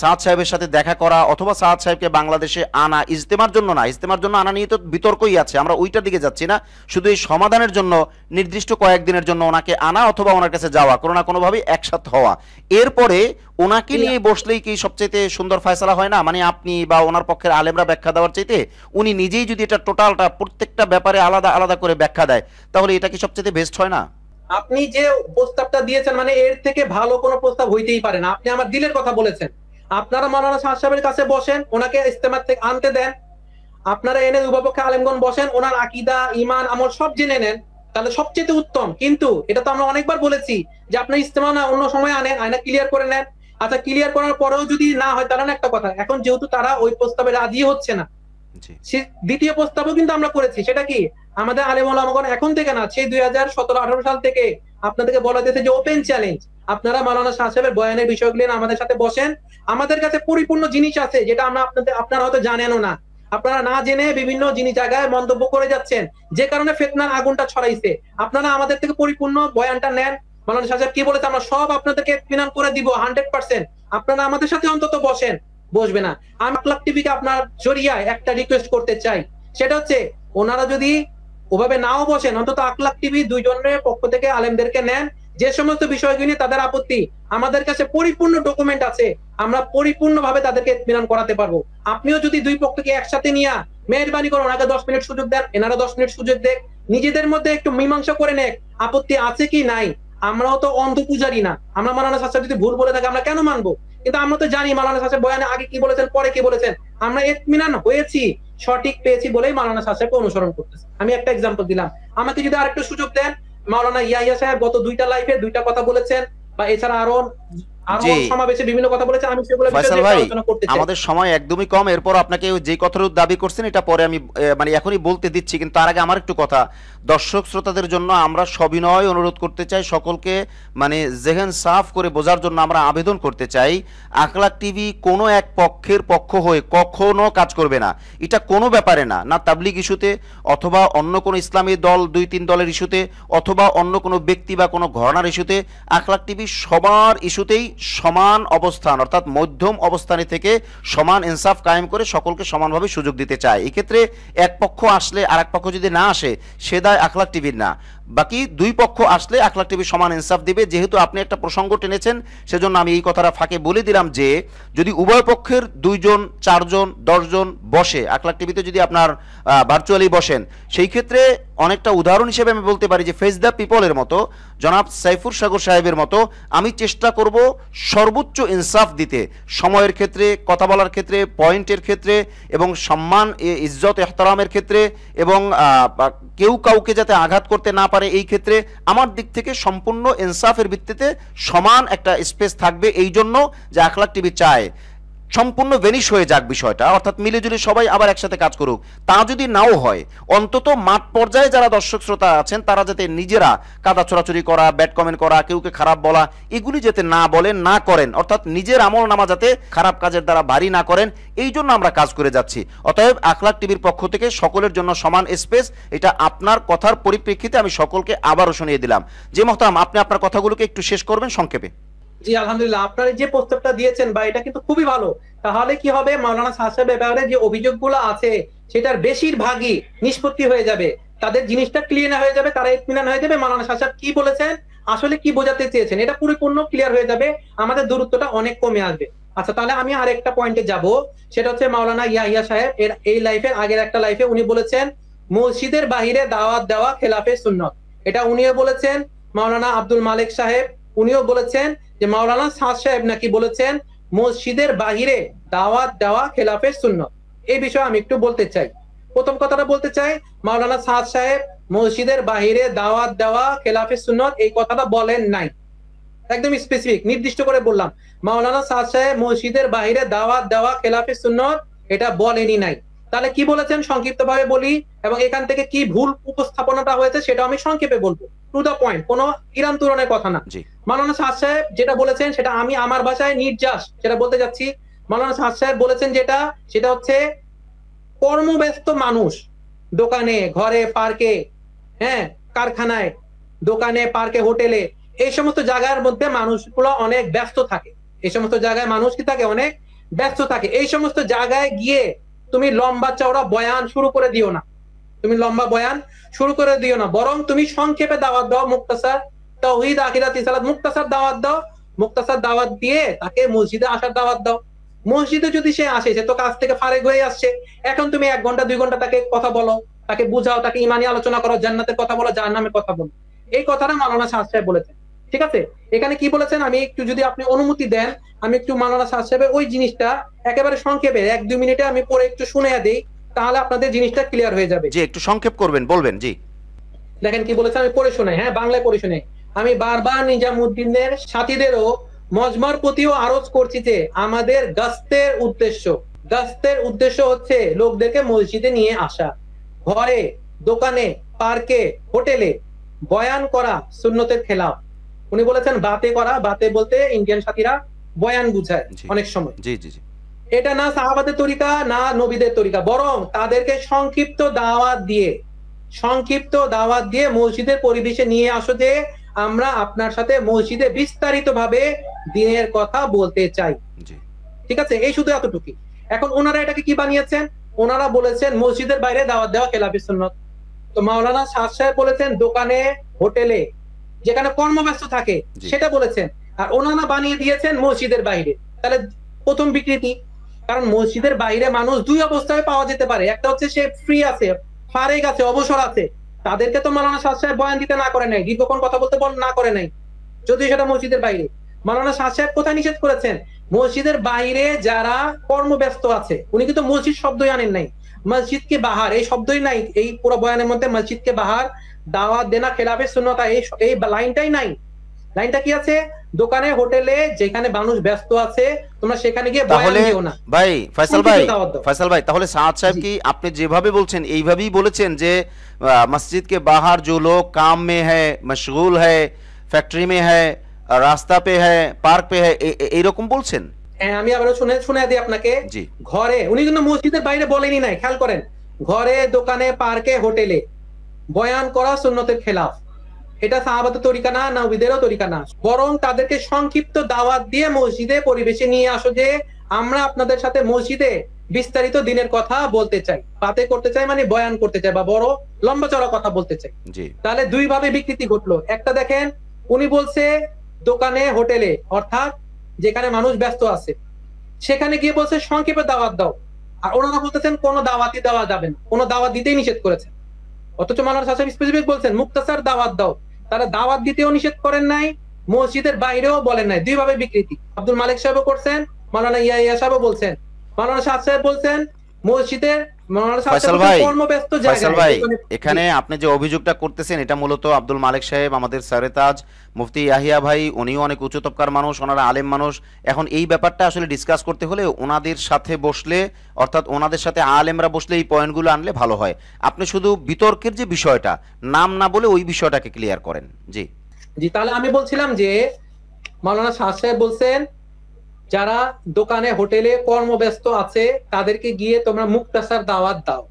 সাদ সাহেবের সাথে দেখা করা, অথবা সাদ সাহেবকে বাংলাদেশে আনা, ইজতেমার জন্য না, ইজতেমার জন্য আনা নিয়ে তো বিতর্কই আছে, আমরা ওইটার দিকে যাচ্ছি না, শুধু এই সমাধানের জন্য নির্দিষ্ট কয়েকদিনের জন্য ওনাকে আনা অথবা ওনার কাছে যাওয়া, কোনো না কোনোভাবে একসাথে হওয়া, এরপরে ওনাকে নিয়ে বসলেই কি সবচেয়ে সুন্দর ফয়সালা হয় না? মানে আপনি বা ওনার পক্ষের আলেমরা ব্যাখ্যা দেওয়ার চাইতে উনি নিজেই যদি এটা টোটালটা প্রত্যেকটা ব্যাপারে আলাদা আলাদা করে ব্যাখ্যা দেয়, তাহলে এটা কি সবচেয়ে বেস্ট হয় না? আপনি যে প্রস্তাবটা দিয়েছেন, মানে এর থেকে ভালো কোনো প্রস্তাব হইতেই পারে না। আপনি আমার দিলের কথা বলেছেন। আপনারা মাওলানা শাহ সাহেবের কাছে বসেন, ওনাকে ইজতেমা থেকে আনতে দেন, আপনারা এনে উভয়পক্ষে আলেমগণ বসেন, ওনার আকীদা ঈমান আমল সব জেনে নেন, তাহলে সবচেয়ে উত্তম। কিন্তু এটা তো আমরা অনেকবার বলেছি যে আপনি ইজতেমা না অন্য সময় আনেন, আয়না ক্লিয়ার করে নেন। আচ্ছা, ক্লিয়ার করার পরেও যদি না হয় তাহলে একটা কথা, এখন যেহেতু তারা ওই প্রস্তাবে রাজি হচ্ছে না, দ্বিতীয় প্রস্তাবও কিন্তু আমরা করেছি। সেটা কি, আমাদের আলেম ওলামাগণ এখন থেকে না, সেই 2017-18 সাল থেকে আপনাদেরকে বলা যেতে যে ওপেন চ্যালেঞ্জ, আপনারা মাওলানা শাহ সাহেবের বয়ানের বিষয়গুলো নিয়ে আমাদের সাথে বসেন। আমাদের কাছে পরিপূর্ণ জিনিস আছে যেটা আমরা আপনারা হয়তো জানেনও না, আপনারা না জেনে বিভিন্ন জিনিস জায়গায় মন্তব্য করে যাচ্ছেন, যে কারণে ফিতনার আগুনটা ছড়াইছে। আপনারা আমাদের থেকে পরিপূর্ণ বয়ানটা নেন, মাওলানা শাহ সাহেব কি বলেছে আমরা সব আপনাদেরকে ইতমিনান করে দিব 100%। আপনারা আমাদের সাথে অন্তত বসেন। বসবে না। আমি আকলাক টিভিকে আপনার জরিয়ায় একটা রিকোয়েস্ট করতে চাই, সেটা হচ্ছে ওনারা যদি ওভাবে নাও বসেন, অন্তত আকলাক টিভি দুইজনের পক্ষ থেকে আলেমদেরকে নেন, যে সমস্ত বিষয়গুলি নিয়ে তাদের আপত্তি, আমাদের কাছে পরিপূর্ণ ডকুমেন্ট আছে, আমরা পরিপূর্ণভাবে তাদেরকে ইতমিনান করাতে পারবো। আপনিও যদি দুই পক্ষকে একসাথে নিয়ে মেহরবানি করে ওনাকে 10 মিনিট সুযোগ দেন, এনারা 10 মিনিট সুযোগ দেন, নিজেদের মধ্যে একটু মীমাংসা করে নেক আপত্তি আছে কি নাই। আমরাও তো অন্ধ পূজারি না, আমরা মাওলানা শাহ সাহেব যদি ভুল বলে থাকে আমরা কেন মানবো? কিন্তু আমরা তো জানি মাওলানা শাহ সাহেব বয়ানে আগে কি বলেছেন পরে কি বলেছেন, আমরা ইতমিনান হয়েছি, সঠিক পেয়েছি বলেই মাওলানা শাহ সাহেবকে অনুসরণ করতেছি। আমি একটা এক্সাম্পল দিলাম, আমাকে যদি আরেকটু সুযোগ দেন, মাওলানা ইয়াহিয়া সাহেব গত 2টা লাইভে 2টা কথা বলেছেন, বা এছাড়া আরো জি সমাবেশে বিভিন্ন কথা বলেছে, আমি সেগুলো বিষয়ে ফয়সাল দু একটা ভাই, আলোচনা করতে চাই। আমাদের সময় একদমই কম, এরপর আপনাকে যে কথাটা দাবি করছেন এটা পরে আমি মানে এখনই বলতে দিচ্ছি, কিন্তু তার আগে আমার একটু কথা দর্শক শ্রোতাদের জন্য আমরা সবিনয় অনুরোধ করতে চাই সকলকে, মানে জেহেন সাফ করে বোঝার জন্য আমরা আবেদন করতে চাই, আখলাক টিভি কোনো এক পক্ষের পক্ষ হয়ে কখনো কাজ করবে না। এটা কোনো ব্যাপারে না, না তাবলিগ ইস্যুতে অথবা অন্য কোনো ইসলামী দল 2-3 দলের ইস্যুতে অথবা অন্য কোনো ব্যক্তি বা কোনো ঘরানার ইস্যুতে, আখলাক টিভি সবার ইস্যুতেই সমান অবস্থান অর্থাৎ মধ্যম অবস্থানে থেকে সমান ইনসাফ কায়েম করে সকলকে সমানভাবে সুযোগ দিতে চায়। এক্ষেত্রে এক পক্ষ আসলে আর এক পক্ষ যদি না আসে সে দায় আখলাক টিভির না, বাকি দুই পক্ষ আসলে আখলাক টিভি সমান ইনসাফ দিবে। যেহেতু আপনি একটা প্রসঙ্গ টেনেছেন সেজন্য আমি এই কথাটা ফাঁকে বলে দিলাম যে যদি উভয় পক্ষের 2 জন 4 জন 10 জন বসে আখলাক টিভিতে, যদি আপনার ভার্চুয়ালি বসেন, সেই ক্ষেত্রে অনেকটা উদাহরণ হিসেবে আমি বলতে পারি যে ফেস দ্য পিপলের মতো জনাব সাইফুর সাগর সাহেবের মতো আমি চেষ্টা করব সর্বোচ্চ ইনসাফ দিতে, সময়ের ক্ষেত্রে, কথা বলার ক্ষেত্রে, পয়েন্টের ক্ষেত্রে এবং সম্মান ইজ্জত এহতারামের ক্ষেত্রে, এবং কেউ কাউকে যাতে আঘাত করতে না পারে এই ক্ষেত্রে আমার দিক থেকে সম্পূর্ণ ইনসাফের ভিত্তিতে সমান একটা স্পেস থাকবে। এই জন্য যে আখলাক টিভি চায় সম্পূর্ণ ভেনিশ হয়ে যাক বিষয়টা, অর্থাৎ মিলেজুলে সবাই আবার একসাথে কাজ করুক। তা যদি নাও হয় অন্তত মাঠ পর্যায়ে যারা দর্শক শ্রোতা আছেন তারা যাতে নিজেরা কাদা ছোড়াছুরি করা, ব্যাড কমেন্ট করা, কেউকে খারাপ বলা, এগুলি যাতে না বলেন না করেন, অর্থাৎ নিজের আমল নামা যাতে খারাপ কাজের দ্বারা ভারী না করেন, এই জন্য আমরা কাজ করে যাচ্ছি। অতএব আখলাক টিভির পক্ষ থেকে সকলের জন্য সমান স্পেস, এটা আপনার কথার পরিপ্রেক্ষিতে আমি সকলকে আবারও শুনিয়ে দিলাম। যে মহতারাম, আপনি আপনার কথাগুলোকে একটু শেষ করবেন সংক্ষেপে। জি আলহামদুলিল্লাহ, আপনারা যে প্রস্তাবটা দিয়েছেন বা এটা কিন্তু খুবই ভালো। তাহলে কি হবে, মাওলানা সাদ সাহেবের ব্যাপারে যে অভিযোগগুলো আছে সেটার বেশিরভাগই নিষ্পত্তি হয়ে যাবে, তাদের জিনিসটা ক্লিয়ার হয়ে যাবে, তারা ইতমিনান হয়ে যাবে মাওলানা সাদ সাহেব কি বলেছেন, আসলে কি বোঝাতে চেয়েছেন, এটা পরিপূর্ণ ক্লিয়ার হয়ে যাবে, আমাদের দূরত্বটা অনেক কমে আসবে। আচ্ছা, তাহলে আমি আরেকটা পয়েন্টে যাব, সেটা হচ্ছে মাওলানা ইয়াহিয়া সাহেব এর এই লাইফের আগের একটা লাইফে উনি বলেছেন মসজিদের বাহিরে দাওয়াত দেওয়া খেলাফে সুন্নত, এটা উনিও বলেছেন। মাওলানা আব্দুল মালিক সাহেব উনিও বলেছেন যে মাওলানা সাদ সাহেব নাকি বলেছেন মসজিদের বাহিরে দাওয়াত দেওয়া খেলাফে সুন্নত। এই বিষয়ে আমি একটু বলতে চাই। প্রথম কথাটা বলতে চাই, মাওলানা সাদ সাহেব মসজিদের বাহিরে দাওয়াত দেওয়া খেলাফে সুন্নত এই কথাটা বলেন নাই, একদম স্পেসিফিক নির্দিষ্ট করে বললাম, মাওলানা সাদ সাহেব মসজিদের বাহিরে দাওয়াত দেওয়া খেলাফে সুন্নত এটা বলেনি নাই। তাহলে কি বলেছেন সংক্ষিপ্ত ভাবে বলি, এবং এখান থেকে কি ভুল উপস্থাপনাটা হয়েছে সেটা আমি সংক্ষেপে বলবো, টু দা পয়েন্ট, কোনো ইরান তুরনের কথা না। জি মাওলানা সাদ সাহেব যেটা বলেছেন সেটা আমি আমার ভাষায় নির্যাস সেটা বলতে যাচ্ছি। মাওলানা সাদ সাহেব বলেছেন যেটা, সেটা হচ্ছে কর্মব্যস্ত মানুষ দোকানে, ঘরে, পার্কে, হ্যাঁ, কারখানায়, দোকানে, পার্কে, হোটেলে, এই সমস্ত জায়গার মধ্যে মানুষগুলো অনেক ব্যস্ত থাকে। এই সমস্ত জায়গায় মানুষ কি থাকে, অনেক ব্যস্ত থাকে। এই সমস্ত জায়গায় গিয়ে তুমি লম্বা চওড়া বয়ান শুরু করে দিও না, তুমি লম্বা বয়ান শুরু করে দিও না, বরং তুমি সংক্ষেপে দাওয়াত দাও, মুক্তাসার তাওহীদ আকিদাত ইসালাত মুক্তাসার দাওয়াত দাও, মুক্তাসার দাওয়াত দিয়ে তাকে মসজিদে আসার দাওয়াত দাও। মসজিদে যদি সে আসে, সে তো কাজ থেকে ফারেক হয়ে আসছে, এখন তুমি 1 ঘন্টা 2 ঘন্টা তাকে কথা বলো, তাকে বুঝাও, তাকে ইমানি আলোচনা করো, জান্নাতের কথা বলো, জাহান্নামের কথা বলো। এই কথাটা মাওলানা সাদ সাহেব বলেছেন, ঠিক আছে? এখানে কি বলেছেন আমি একটু, যদি আপনি অনুমতি দেন, আমি একটু মাওলানা সাদ সাহেবের ওই জিনিসটা একেবারে সংক্ষেপে 1-2 মিনিটে আমি পরে একটু শুনে দিই, তাহলে আপনাদের জিনিসটা ক্লিয়ার হয়ে যাবে। জি একটু সংক্ষেপ করবেন, বলবেন। জি দেখেন কি বলেছে, আমি পড়ে শোনাই, হ্যাঁ, বাংলায় পড়ে শোনাই। আমি বারবার নিজামুদ্দিনের সাথীদেরও মজমার প্রতিও আরজ করছি যে আমাদের গাস্তের উদ্দেশ্য হচ্ছে লোকদেরকে মসজিদে নিয়ে আসা, ঘরে, দোকানে, পার্কে, হোটেলে বয়ান করা সুন্নতের খেলাফ। উনি বলেছেন বাতে করা, বাতে বলতে ইন্ডিয়ান সাথীরা বয়ান বুঝায় জি অনেক সময়, জি জি জি এটা না সাহাবাদের তরিকা না নবীদের তরিকা, বরং তাদেরকে সংক্ষিপ্ত দাওয়াত দিয়ে মসজিদের পরিবেশে নিয়ে আসো যে আমরা আপনার সাথে মসজিদে বিস্তারিত ভাবে দিনের কথা বলতে চাই, জি ঠিক আছে? এই শুধু এতটুকুই। এখন ওনারা এটাকে কি বানিয়েছেন, ওনারা বলেছেন মসজিদের বাইরে দাওয়াত দেওয়া খেলাফি সুন্নত। তো মাওলানা সাদ সাহেব বলেছেন দোকানে, হোটেলে, যেখানে কর্মব্যস্ত থাকে জি সেটা বলেছেন, আর ওনারা বানিয়ে দিয়েছেন মসজিদের বাইরে। তাহলে প্রথম বিকৃতি, কারণ মসজিদের বাইরে মানুষ 2 অবস্থায় পাওয়া যেতে পারে, একটা হচ্ছে সে ফ্রি আছে, ফারেক আছে, অবসর আছে, তাদেরকে তো মাওলানা সাদ সাহেব বয়ান দিতে না করে নাই, দীর্ঘক্ষণ কথা বলতে না করে নাই, যদি সেটা মসজিদের বাইরে। মাওলানা সাদ সাহেব কোথায় নিষেধ করেছেন, মসজিদের বাইরে যারা কর্মব্যস্ত আছে, উনি কিন্তু মসজিদ শব্দই আনেন নাই, মসজিদ কে বাহার এই শব্দই নাই, এই পুরো বয়ানের মধ্যে মসজিদ কে বাহার দাওয়াত দেনা খেলাফে সুন্নত এই লাইনটাই নাই। লাইনটা কি আছে? দোকানে হোটেলে যেখানে মানুষ ব্যস্ত আছে তোমরা সেখানে গিয়ে বয়ান তাহলে দিও না, ভাই ফয়সাল সংক্ষিপ্ত ভাই, দাওয়াত দাও। ফয়সাল ভাই তাহলে সাদ সাহেব জি কি আপনি যেভাবে বলছেন এইভাবেই বলেছেন যে मस्जिद के बाहर जो लोग काम में है, मशगूल है, फैक्ट्री में है, रास्ता पे है, पार्क पे है, এইরকম বলছেন? হ্যাঁ, আমি আবারও শুনে শুনে দিই আপনাকে। জি ঘরে, উনি কিন্তু মসজিদের বাইরে বলেনি নাই, খেয়াল করেন। ঘরে, দোকানে, পার্কে, হোটেলে বয়ান করা সুন্নতের খেলাফ। এটা সাহাবাদের তরিকা না, নবীদেরও তরিকা না। বরং তাদেরকে সংক্ষিপ্ত দাওয়াত দিয়ে মসজিদে পরিবেশে নিয়ে আসো যে আমরা আপনাদের সাথে মসজিদে বিস্তারিত দিনের কথা বলতে চাই, বাতে করতে চাই, মানে বয়ান করতে চাই, বা বড় লম্বা চড়া কথা বলতে চাই। জি তাহলে দুই ভাবে বিকৃতি ঘটলো। একটা দেখেন, উনি বলছে দোকানে, হোটেলে, অর্থাৎ যেখানে মানুষ ব্যস্ত আছে সেখানে গিয়ে বলছে সংক্ষেপে দাওয়াত দাও। আর ওনারা বলতেছেন কোনো দাওয়াতই দেওয়া যাবে না, কোনো দাওয়াত দিতেই নিষেধ করেছেন। অথচ মাওলানা সাহেব স্পেসিফিক বলছেন মুক্তাসার দাওয়াত দাও। তারা দাওয়াত দিতেও নিষেধ করেন নাই, মসজিদের বাইরেও বলেন নাই। দুই ভাবে বিকৃতি। আব্দুল মালিক সাহেবও করছেন, মাওলানা ইয়া সাহেবও বলছেন, মাওলানা শাহ সাহেব বলছেন মসজিদের, মাওলানা শাহ ফয়সাল সাহেব ভাই, বলছেন কর্মব্যস্ত ফয়সাল জায়গায়। ভাই এখানে আপনি যে অভিযোগটা করতেছেন এটা মূলত আব্দুল মালিক সাহেব, আমাদের সরেতাজ মুফতি ইয়াহিয়া ভাই, উনিও অনেক উচ্চ তবকার মানুষ, ওনারা আলেম মানুষ। এখন এই ব্যাপারটা আসলে ডিসকাস করতে হলে ওনাদের সাথে বসলে, অর্থাৎ ওনাদের সাথে আলেমরা বসলে এই পয়েন্টগুলো আনলে ভালো হয়। আপনি শুধু বিতর্কের যে বিষয়টা নাম না বলে ওই বিষয়টাকে ক্লিয়ার করেন। জি জি, তাহলে আমি বলছিলাম যে মাওলানা শাহ সাহেব বলছেন যারা দোকানে, হোটেলে কর্মব্যস্ত আছে তাদেরকে গিয়ে তোমরা মুক্তাসার দাওয়াত দাও।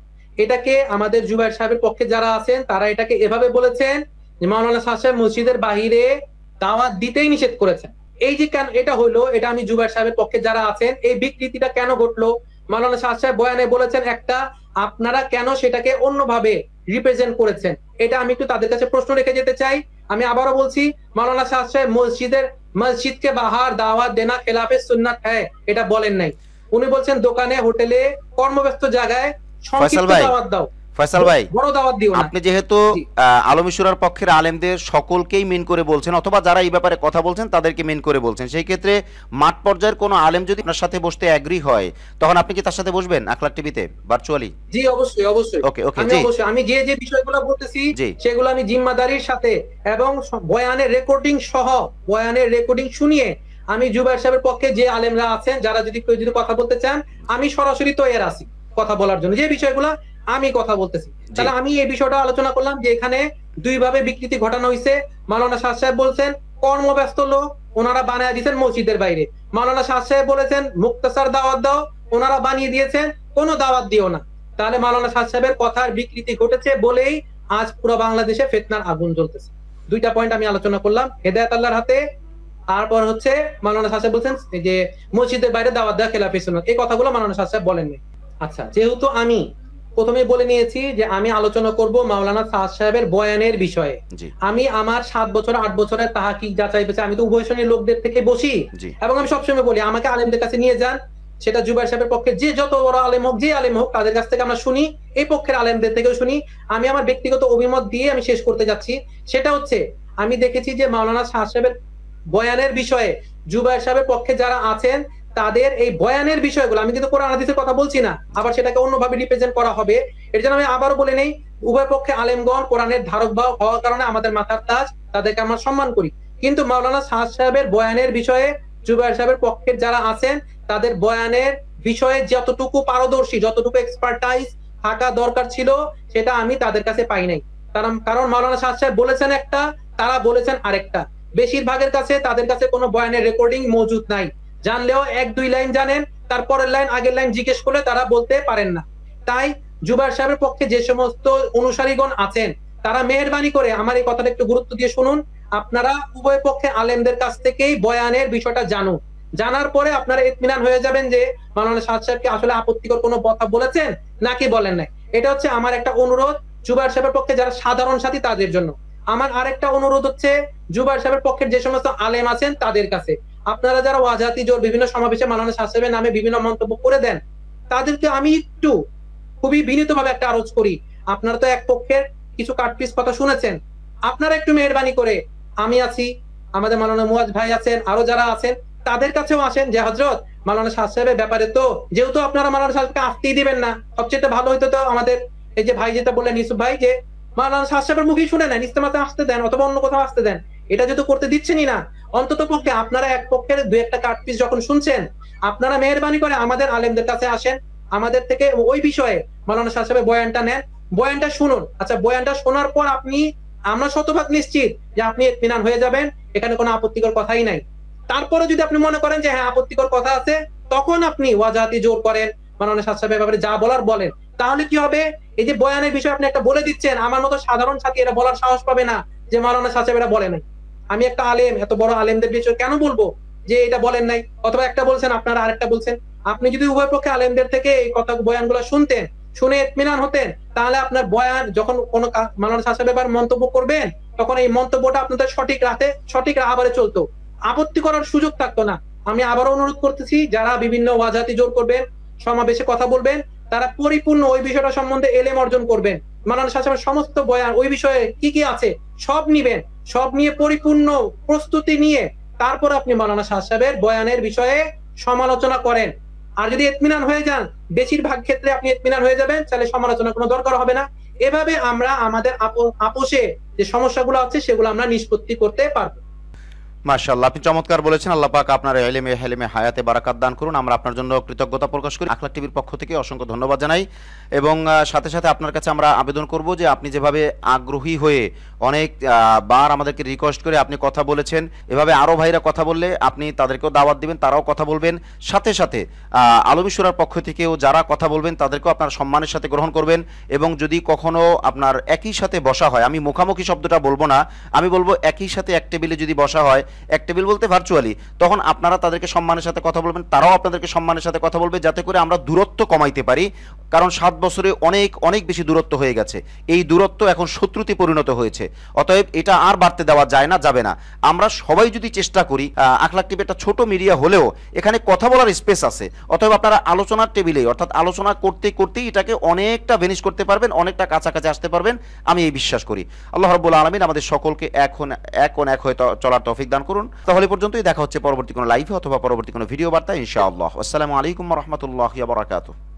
এটাকে আমাদের জুবাইর সাহেবের পক্ষে যারা আছেন তারা এটাকে এভাবে বলেছেন যে মাওলানা শাহ সাহেব মসজিদের বাহিরে দাওয়াত দিতেই নিষেধ করেছেন। এই যে কেন এটা হলো, এটা আমি জুবাইর সাহেবের পক্ষে যারা আছেন, এই বিকৃতিটা কেন ঘটলো? মাওলানা শাহ সাহেব বয়ানে বলেছেন একটা, আপনারা কেন সেটাকে অন্যভাবে রিপ্রেজেন্ট করেছেন? এটা আমি একটু তাদের কাছে প্রশ্ন রেখে যেতে চাই। আমি আবারও বলছি, মাওলানা শাহ সাহেব মসজিদ কে বাহার দাওয়াত দেনা খেলাফে সুন্নাত হ্যায় এটা বলেন নাই। উনি বলছেন দোকানে, হোটেলে, কর্মব্যস্ত জায়গায় ফয়সাল সংক্ষিপ্ত ভাই, দাওয়াত দাও, ফয়সাল ভাই বড় দাওয়াত দিও না। আপনি যেহেতু জি আলমীশুরার পক্ষের আলেমদের সকলকেই মিন করে বলছেন, অথবা যারা এই ব্যাপারে কথা বলছেন তাদেরকে মিন করে বলছেন, সেই ক্ষেত্রে মাঠ পর্যায়ের কোনো আলেম যদি আপনার সাথে বসতে অ্যাগ্রি হয় তখন আপনি কি তার সাথে বসবেন আখলাক টিভিতে ভার্চুয়ালি? জি, অবশ্যই অবশ্যই। ওকে ওকে আমি জি অবশ্যই, আমি যে যে বিষয়গুলো বলতেছি জি সেগুলো আমি জিম্মাদারির সাথে এবং বয়ানের রেকর্ডিং সহ, বয়ানের রেকর্ডিং শুনিয়ে আমি জুবাইর সাহেবের পক্ষে যে আলেমরা আছেন যারা যদি কেউ যদি কথা বলতে চান, আমি সরাসরি তৈরি আছি কথা বলার জন্য, যে বিষয়গুলো আমি কথা বলতেছি। জি তাহলে আমি এই বিষয়টা আলোচনা করলাম যে এখানে দুই ভাবে বিকৃতি ঘটানো হয়েছে। মাওলানা শাহ সাহেব বলছেন কর্মব্যস্ত লোক, ওনারা বানিয়ে দিয়েছেন মসজিদের বাইরে। মাওলানা শাহ সাহেব বলেছেন মুক্তাসার দাওয়াত দাও, ওনারা বানিয়ে দিয়েছেন কোনো দাওয়াত দিও না। তাহলে মাওলানা শাহ সাহেবের কথার বিকৃতি ঘটেছে বলেই আজ পুরো বাংলাদেশে ফিতনার আগুন জ্বলতেছে। দুইটা পয়েন্ট আমি আলোচনা করলাম, হেদায়েত আল্লাহর হাতে। তারপর হচ্ছে মাওলানা শাহ সাহেব বলছেন যে মসজিদের বাইরে দাওয়াত দেওয়া খেলাফে সুন্নাত, এই কথাগুলো মাওলানা শাহ সাহেব বলেননি। আচ্ছা, যেহেতু আমি প্রথমে বলে নিয়েছি যে আমি আলোচনা করব মাওলানা শাহ সাহেবের বয়ানের বিষয়ে। জি আমি আমার 7 বছর 8 বছরের তাহাকিক যাচাই পেয়েছি, আমি তো উভয় শ্রেণীর লোকদের থেকে বসি, জি এবং আমি সবসময় বলি আমাকে আলেমদের কাছে নিয়ে যান। সেটা জুবাইর সাহেবের পক্ষে যে যত বড় আলেম হোক, যে আলেম হোক, তাদের কাছ থেকে আমরা শুনি, এই পক্ষের আলেমদের থেকেও শুনি। আমি আমার ব্যক্তিগত অভিমত দিয়ে আমি শেষ করতে যাচ্ছি। সেটা হচ্ছে আমি দেখেছি যে মাওলানা শাহ সাহেবের বয়ানের বিষয়ে জুবাইর সাহেবের পক্ষে যারা আছেন তাদের এই বয়ানের বিষয়গুলো, আমি কিন্তু কোরআন হাদিসের কথা বলছি না, আবার সেটাকে অন্যভাবে রিপ্রেজেন্ট করা হবে। এর জন্য আমি আবারও বলে নেই, উভয় পক্ষে আলেমগণ কোরআনের ধারক বাহক হওয়ার কারণে আমাদের মাথার তাজ, তাদেরকে আমরা সম্মান করি। কিন্তু মাওলানা শাহ সাহেবের বয়ানের বিষয়ে জুবাইর সাহেবের পক্ষের যারা আছেন তাদের বয়ানের বিষয়ে যতটুকু পারদর্শী, যতটুকু এক্সপার্টাইজ থাকা দরকার ছিল সেটা আমি তাদের কাছে পাই নাই। কারণ মাওলানা শাহ সাহেব বলেছেন একটা, তারা বলেছেন আরেকটা। বেশিরভাগের কাছে, তাদের কাছে কোনো বয়ানের রেকর্ডিং মজুদ নাই। জানলেও 1-2 লাইন জানেন, তারপরের লাইন আগের লাইন জিজ্ঞেস করলে তারা বলতে পারেন না। তাই জুবাইর সাহেবের পক্ষে যে সমস্ত অনুসারীগণ আছেন তারা মেহেরবানি করে আমার এই কথাটা একটু গুরুত্ব দিয়ে শুনুন। আপনারা উভয় পক্ষে আলেমদের কাছ থেকেই বয়ানের বিষয়টা জানুন। জানার পরে আপনারা ইতমিনান হয়ে যাবেন যে মাওলানা শাহ সাহেব কি আসলে আপত্তিকর কোনো কথা বলেছেন নাকি বলেন নাই। এটা হচ্ছে আমার একটা অনুরোধ জুবাইর সাহেবের পক্ষে যারা সাধারণ সাথী তাদের জন্য। আমার আরেকটা অনুরোধ হচ্ছে জুবাইর সাহেবের পক্ষের যে সমস্ত আলেম আছেন তাদের কাছে, আপনারা যারা ওয়াজাতি জোর বিভিন্ন সমাবেশে মাওলানা শাহ সাহেবের নামে বিভিন্ন মন্তব্য করে দেন, তাদেরকে আমি একটু খুবই বিনীতভাবে একটা আরজ করি, আপনারা তো এক পক্ষের কিছু কাটপিস কথা শুনেছেন, আপনারা একটু মেহেরবানি করে, আমি আছি, আমাদের মাওলানা মুয়াজ ভাই আছেন, আরো যারা আছেন তাদের কাছেও আসেন যে হযরত মাওলানা শাহ সাহেবের ব্যাপারে তো যেহেতু আপনারা মাওলানা সাহেবকে আসতেই দিবেন না, সবচেয়ে ভালো হইতো তো আমাদের এই যে ভাই যেটা বললেন ইউসুফ ভাই, যে মাওলানা শাহ সাহেবের মুখেই শুনে নেন, ইস্তেমাতে আসতে দেন অথবা অন্য কোথাও আসতে দেন। এটা যেহেতু করতে দিচ্ছেনই না, অন্তত পক্ষে আপনারা এক পক্ষের দুই একটা কাট পিস যখন শুনছেন, আপনারা মেহেরবানি করে আমাদের আলেমদের কাছে আসেন, আমাদের থেকে ওই বিষয়ে মাওলানা সাহেবের বয়ানটা নেন, বয়ানটা শুনুন। আচ্ছা, বয়ানটা শোনার পর আমরা শতভাগ নিশ্চিত যে আপনি ইতমিনান হয়ে যাবেন, এখানে কোনো আপত্তিকর কথাই নাই। তারপরে যদি আপনি মনে করেন যে হ্যাঁ আপত্তিকর কথা আছে, তখন আপনি ওয়াজাহাতি জোর করেন, মাওলানা সাহেবের ব্যাপারে যা বলার বলেন। তাহলে কি হবে, এই যে বয়ানের বিষয়ে আপনি একটা বলে দিচ্ছেন, আমার মতো সাধারণ ছাত্রী এটা বলার সাহস পাবে না যে মাওলানা সাহেব এটা বলে নাই। আমি একটা আলেম, এত বড় আলেমদের বিষয়ে কেন বলবো যে এটা বলেন নাই, অথবা একটা বলছেন আপনারা আরেকটা বলছেন। আপনি যদি উভয় পক্ষে আলেমদের থেকে এই কথা বয়ানগুলো শুনতেন, শুনে ইতমিনান হতেন, তাহলে আপনার বয়ান যখন কোন মাওলানা সাহেব এবার মন্তব্য করবেন, তখন এই মন্তব্যটা আপনাদের সঠিক রাহাবারে চলতো, আপত্তি করার সুযোগ থাকতো না। আমি আবারও অনুরোধ করতেছি, যারা বিভিন্ন ওয়াজাতি জোর করবেন, সমাবেশে কথা বলবেন, তারা পরিপূর্ণ ওই বিষয়টা সম্বন্ধে এলেম অর্জন করবেন। মাওলানা সাহেবের সমস্ত বয়ান ওই বিষয়ে কি কি আছে সব নিবেন, সব নিয়ে পরিপূর্ণ প্রস্তুতি নিয়ে তারপর আপনি মাওলানা সাহেবের বয়ানের বিষয়ে সমালোচনা করেন। আর যদি ইতমিনান হয়ে যান, বেশিরভাগ ক্ষেত্রে আপনি ইতমিনান হয়ে যাবেন, তাহলে সমালোচনার কোনো দরকার হবে না। এভাবে আমরা আমাদের আপোষে যে সমস্যাগুলো আছে সেগুলো আমরা নিষ্পত্তি করতে পারবো। মাশাআল্লাহ, আপনি চমৎকার বলেছেন। আল্লাহ পাক আপনার ইলমে হেলেমে হায়াতে বারাকাত দান করুন। আমরা আপনার জন্য কৃতজ্ঞতা প্রকাশ করি। আখলাক টিভির পক্ষ থেকে অসংখ্য ধন্যবাদ জানাই, এবং সাথে সাথে আপনার কাছে আমরা আবেদন করব যে আপনি যেভাবে আগ্রহী হয়ে অনেক বার আমাদেরকে রিকোয়েস্ট করে আপনি কথা বলেছেন, এভাবে আরও ভাইরা কথা বললে আপনি তাদেরকেও দাওয়াত দিবেন, তারাও কথা বলবেন। সাথে সাথে আলমী সুরার পক্ষ থেকেও যারা কথা বলবেন তাদেরকেও আপনার সম্মানের সাথে গ্রহণ করবেন। এবং যদি কখনো আপনার একই সাথে বসা হয়, আমি মুখামুখি শব্দটা বলবো না, আমি বলবো একই সাথে এক টেবিলে যদি বসা হয়, এক টেবিল বলতে ভার্চুয়ালি, তখন আপনারা তাদেরকে সম্মানের সাথে কথা বলবেন, তারাও আপনাদেরকে সম্মানের সাথে কথা বলবে, যাতে করে আমরা দূরত্ব কমাইতে পারি। কারণ 7 বছরে অনেক অনেক বেশি দূরত্ব হয়ে গেছে, এই দূরত্ব এখন শত্রুতে পরিণত হয়েছে। অতএব এটা আর বাড়তে দেওয়া যায় না, যাবে না। আমরা সবাই যদি চেষ্টা করি, আখলাক টিভি একটা ছোট মিডিয়া হলেও এখানে কথা বলার স্পেস আছে। অতএব আপনারা আলোচনার টেবিলে, অর্থাৎ আলোচনা করতে করতেই এটাকে অনেকটা ভেনিশ করতে পারবেন, অনেকটা কাছাকাছি আসতে পারবেন, আমি এই বিশ্বাস করি। আল্লাহ রাব্বুল আলামিন আমাদের সকলকে এক হয়ে চলার তৌফিক দান করুন। তাহলে পর্যন্তই, দেখা হচ্ছে পরবর্তী কোনো লাইভে অথবা পরবর্তী কোনো ভিডিও বার্তায় ইনশাআল্লাহ। আসসালামু আলাইকুম ওয়া রাহমাতুল্লাহি ওয়া বারাকাতুহু।